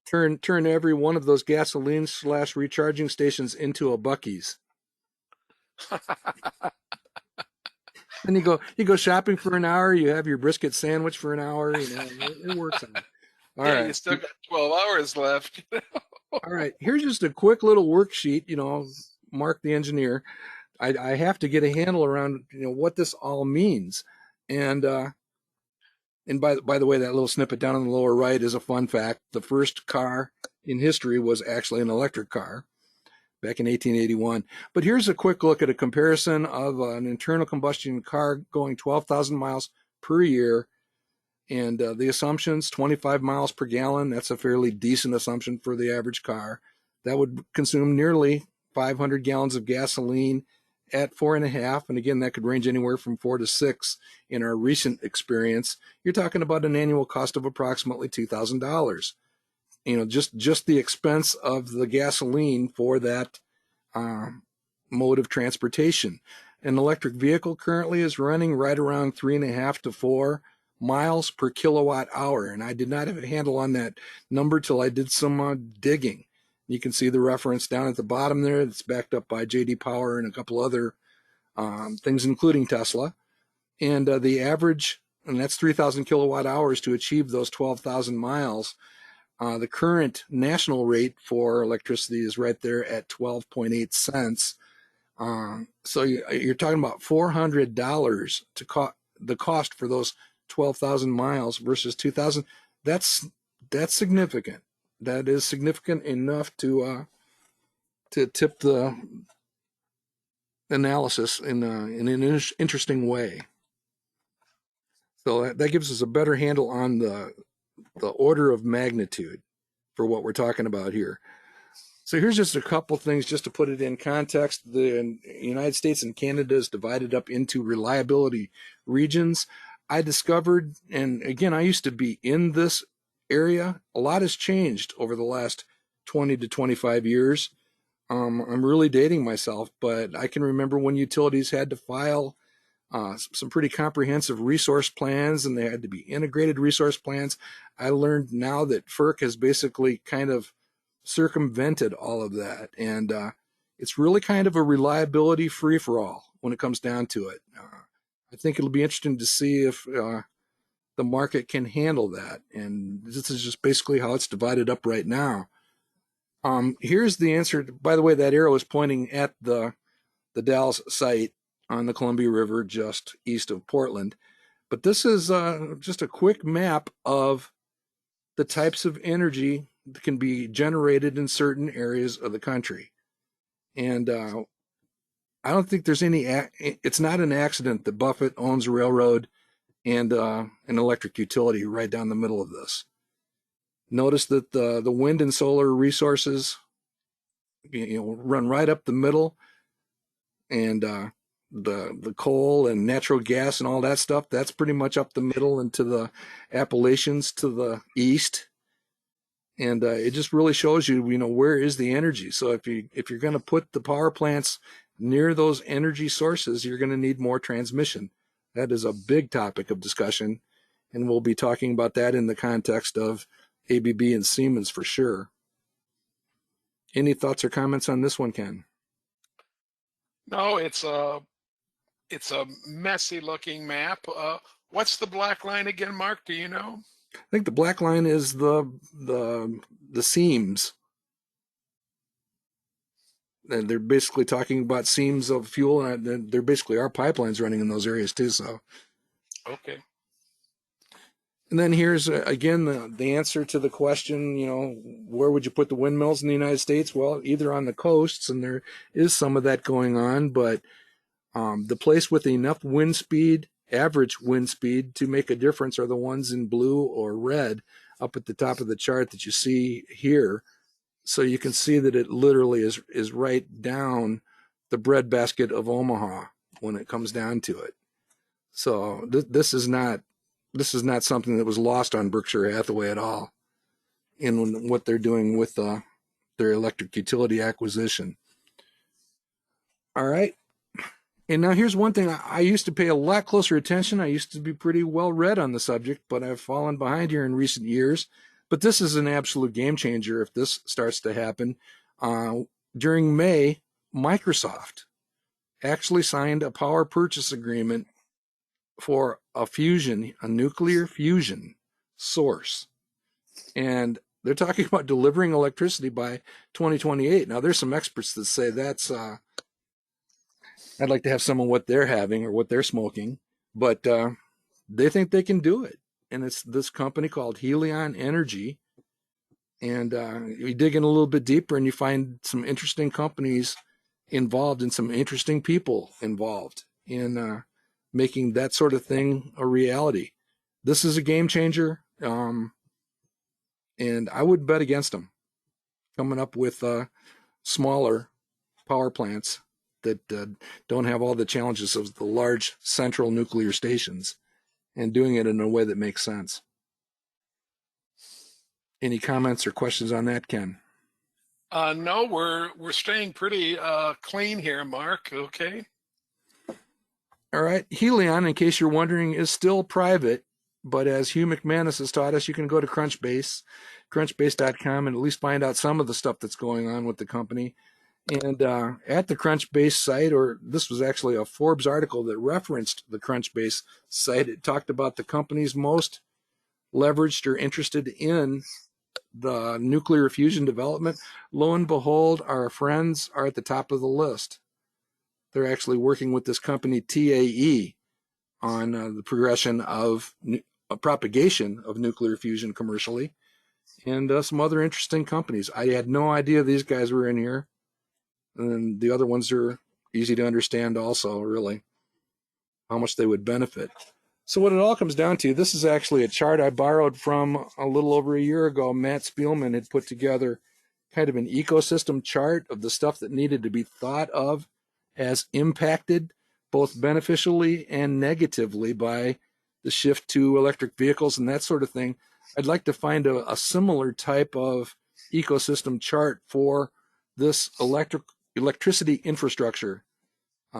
Turn every one of those gasoline / recharging stations into a Buc-ee's. Then you go shopping for an hour. You have your brisket sandwich for an hour. It works out. All
Yeah,
right.
you still got 12 hours left.
All right. Here's just a quick little worksheet. Mark the engineer. I have to get a handle around what this all means, and by the way, that little snippet down in the lower right is a fun fact. The first car in history was actually an electric car back in 1881. But here's a quick look at a comparison of an internal combustion car going 12,000 miles per year. And the assumptions, 25 miles per gallon. That's a fairly decent assumption for the average car. That would consume nearly 500 gallons of gasoline at 4.5. And again, that could range anywhere from 4 to 6 in our recent experience. You're talking about an annual cost of approximately $2,000. Just the expense of the gasoline for that mode of transportation. An electric vehicle currently is running right around 3.5 to 4 miles per kilowatt hour. And I did not have a handle on that number till I did some digging. You can see the reference down at the bottom there. It's backed up by J.D. Power and a couple other things, including Tesla. And the average, and that's 3,000 kilowatt hours to achieve those 12,000 miles. The current national rate for electricity is right there at 12.8 cents. So you're talking about $400 to the cost for those 12,000 miles versus 2,000. That's significant. That is significant enough to tip the analysis in an interesting way. So that gives us a better handle on the order of magnitude for what we're talking about here. So here's just a couple things just to put it in context. The United States and Canada is divided up into reliability regions. I discovered, and again, I used to be in this area. A lot has changed over the last 20 to 25 years. I'm really dating myself, but I can remember when utilities had to file some pretty comprehensive resource plans, and they had to be integrated resource plans. I learned now that FERC has basically kind of circumvented all of that, and it's really kind of a reliability free-for-all when it comes down to it. I think it'll be interesting to see if the market can handle that, and this is just basically how it's divided up right now. Here's the answer. By the way, that arrow is pointing at the Dalles site on the Columbia River just east of Portland. But this is just a quick map of the types of energy that can be generated in certain areas of the country. And I don't think there's it's not an accident that Buffett owns a railroad and an electric utility right down the middle of this. Notice that the wind and solar resources, run right up the middle, and the coal and natural gas and all that stuff, that's pretty much up the middle into the Appalachians to the east. And it just really shows you, where is the energy. So if you're going to put the power plants near those energy sources, you're going to need more transmission. That is a big topic of discussion, and we'll be talking about that in the context of ABB and Siemens for sure. Any thoughts or comments on this one, Ken?
No, it's a messy looking map. What's the black line again, Mark? Do you know?
I think the black line is the seams. And they're basically talking about seams of fuel, and there basically are pipelines running in those areas too. So,
okay.
And then here's again the answer to the question, where would you put the windmills in the United States? Well, either on the coasts, and there is some of that going on, but the place with enough wind speed, average wind speed, to make a difference are the ones in blue or red up at the top of the chart that you see here. So you can see that it literally is right down the breadbasket of Omaha when it comes down to it. So this is not something that was lost on Berkshire Hathaway at all in what they're doing with their electric utility acquisition. All right. And now here's one thing. I used to pay a lot closer attention. I used to be pretty well read on the subject, but I've fallen behind here in recent years. But this is an absolute game changer if this starts to happen. During May, Microsoft actually signed a power purchase agreement for a nuclear fusion source. And they're talking about delivering electricity by 2028. Now, there's some experts that say that's, I'd like to have some of what they're having or what they're smoking, but they think they can do it. And it's this company called Helion Energy. And you dig in a little bit deeper and you find some interesting companies involved and some interesting people involved in making that sort of thing a reality. This is a game changer, and I would bet against them coming up with smaller power plants that don't have all the challenges of the large central nuclear stations, and doing it in a way that makes sense. Any comments or questions on that, Ken?
No, we're staying pretty clean here, Mark. Okay.
All right. Helion, in case you're wondering, is still private, but as Hugh McManus has taught us, you can go to crunchbase.com, and at least find out some of the stuff that's going on with the company. And at the Crunchbase site, or this was actually a Forbes article that referenced the Crunchbase site, it talked about the companies most leveraged or interested in the nuclear fusion development. Lo and behold, our friends are at the top of the list. They're actually working with this company, TAE, on the progression of propagation of nuclear fusion commercially, and some other interesting companies. I had no idea these guys were in here, and the other ones are easy to understand also, really, how much they would benefit. So what it all comes down to, this is actually a chart I borrowed from a little over a year ago. Matt Spielman had put together kind of an ecosystem chart of the stuff that needed to be thought of as impacted both beneficially and negatively by the shift to electric vehicles and that sort of thing. I'd like to find a similar type of ecosystem chart for this electricity infrastructure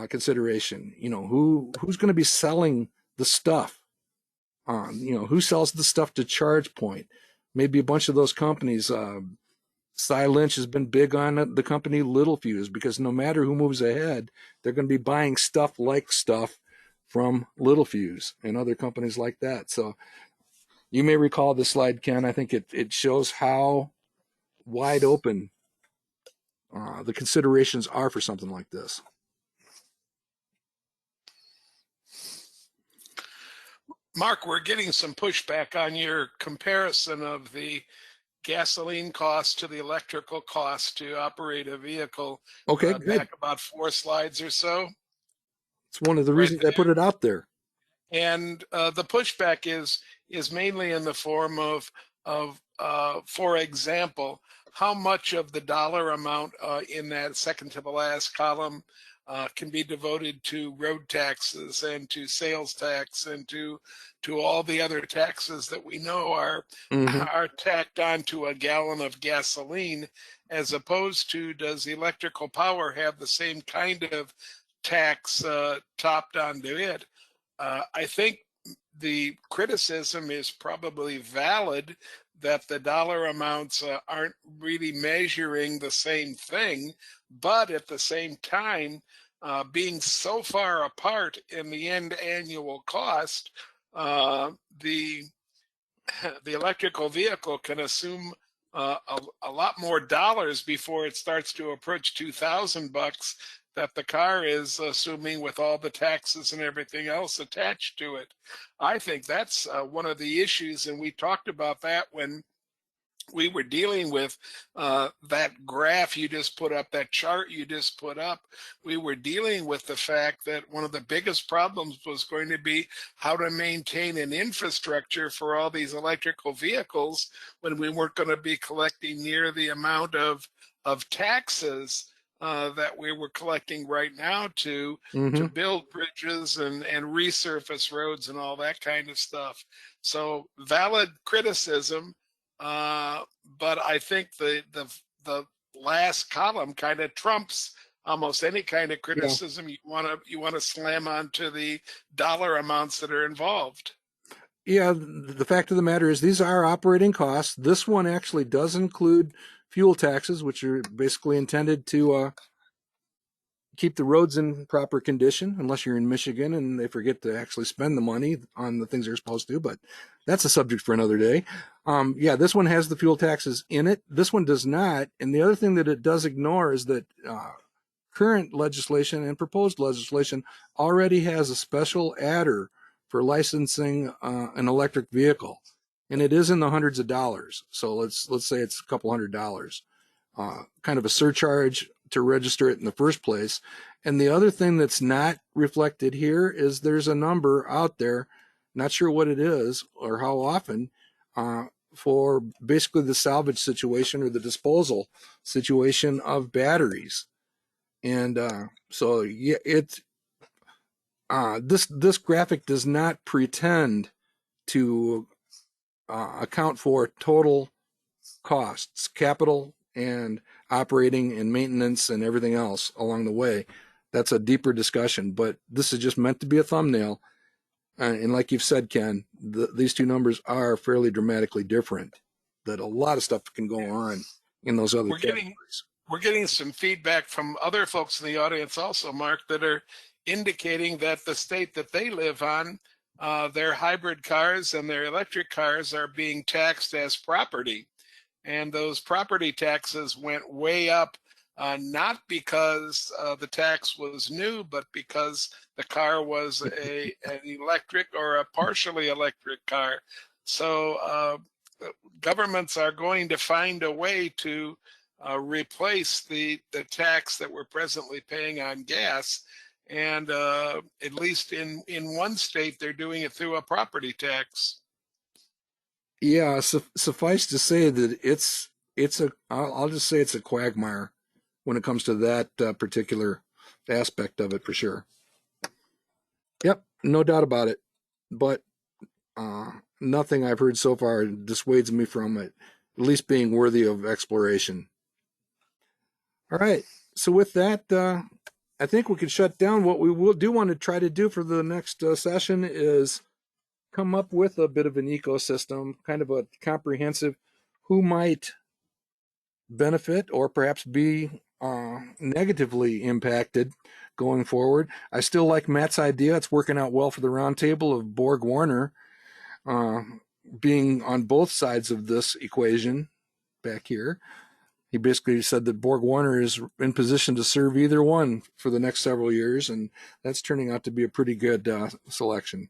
consideration. Who's going to be selling the stuff? Who sells the stuff to ChargePoint? Maybe a bunch of those companies. Cy Lynch has been big on the company Littelfuse, because no matter who moves ahead, they're going to be buying stuff from Littelfuse and other companies like that. So you may recall this slide, Ken. I think it shows how wide open the considerations are for something like this.
Mark, we're getting some pushback on your comparison of the gasoline cost to the electrical cost to operate a vehicle.
Okay, good.
Back about 4 slides or so.
It's one of the reasons I put it out there.
And the pushback is mainly in the form of for example, how much of the dollar amount in that second to the last column can be devoted to road taxes and to sales tax and to all the other taxes that we know are tacked onto a gallon of gasoline, as opposed to, does electrical power have the same kind of tax topped onto it? I think the criticism is probably valid that the dollar amounts aren't really measuring the same thing, but at the same time, being so far apart in the end annual cost, the electrical vehicle can assume a lot more dollars before it starts to approach $2,000 that the car is assuming, with all the taxes and everything else attached to it. I think that's one of the issues, and we talked about that when we were dealing with that graph you just put up, that chart you just put up. We were dealing with the fact that one of the biggest problems was going to be how to maintain an infrastructure for all these electrical vehicles when we weren't going to be collecting near the amount of taxes that we were collecting right now to build bridges and resurface roads and all that kind of stuff. So valid criticism, but I think the last column kind of trumps almost any kind of criticism you want to slam onto the dollar amounts that are involved.
Yeah, the fact of the matter is these are operating costs. This one actually does include fuel taxes, which are basically intended to keep the roads in proper condition, unless you're in Michigan and they forget to actually spend the money on the things they're supposed to, but that's a subject for another day. Yeah, this one has the fuel taxes in it. This one does not. And the other thing that it does ignore is that current legislation and proposed legislation already has a special adder for licensing an electric vehicle, and it is in the hundreds of dollars. So let's say it's a couple $100, kind of a surcharge to register it in the first place. And the other thing that's not reflected here is there's a number out there, not sure what it is or how often, for basically the salvage situation or the disposal situation of batteries. And so yeah, this graphic does not pretend to account for total costs, capital and operating and maintenance and everything else along the way. That's a deeper discussion, but this is just meant to be a thumbnail. And like you've said, Ken, these two numbers are fairly dramatically different, that a lot of stuff can go on in those other categories.
We're getting some feedback from other folks in the audience also, Mark, that are indicating that the state that they live on, their hybrid cars and their electric cars are being taxed as property. And those property taxes went way up not because the tax was new, but because the car was an electric or a partially electric car. So governments are going to find a way to replace the tax that we're presently paying on gas. And at least in one state, they're doing it through a property tax.
Yeah, suffice to say that I'll just say it's a quagmire when it comes to that particular aspect of it for sure. Yep, no doubt about it. But nothing I've heard so far dissuades me from it, at least being worthy of exploration. All right. So with that, I think we can shut down. What we will do want to try to do for the next session is come up with a bit of an ecosystem, kind of a comprehensive who might benefit or perhaps be negatively impacted going forward. I still like Matt's idea. It's working out well for the roundtable of Borg Warner uh, being on both sides of this equation back here. He basically said that Borg Warner is in position to serve either one for the next several years, and that's turning out to be a pretty good selection.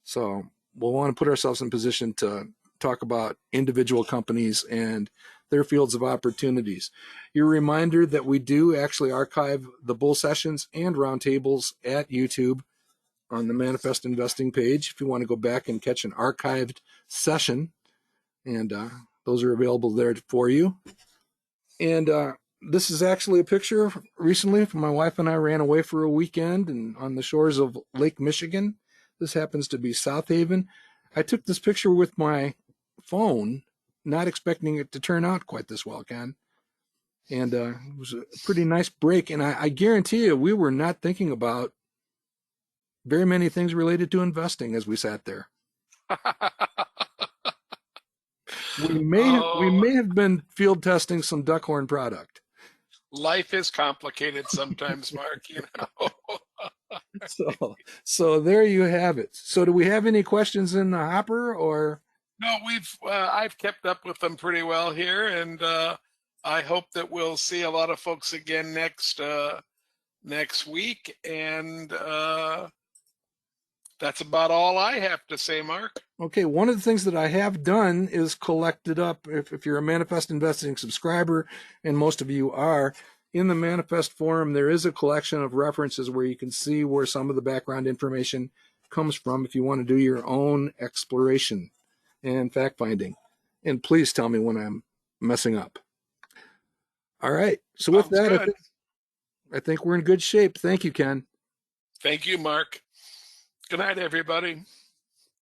So we'll want to put ourselves in position to talk about individual companies and their fields of opportunities. Your reminder that we do actually archive the bull sessions and roundtables at YouTube on the Manifest Investing page if you want to go back and catch an archived session, and those are available there for you. And this is actually a picture recently. My wife and I ran away for a weekend and on the shores of Lake Michigan. This happens to be South Haven. I took this picture with my phone, not expecting it to turn out quite this well, Ken. And it was a pretty nice break. And I guarantee you, we were not thinking about very many things related to investing as we sat there. We
Oh,
may have been field testing some Duckhorn product.
life is complicated sometimes, Mark, know.
So there you have it. So do we have any questions in the hopper or?
No, I've kept up with them pretty well here, and I hope that we'll see a lot of folks again next week. And that's about all I have to say, Mark.
Okay, one of the things that I have done is collected up, if you're a Manifest Investing subscriber, and most of you are, in the Manifest forum, there is a collection of references where you can see where some of the background information comes from if you want to do your own exploration and fact finding. And please tell me when I'm messing up. All right. So with
Sounds
that,
good.
I think we're in good shape. Thank you, Ken.
Thank you, Mark. Good night, everybody.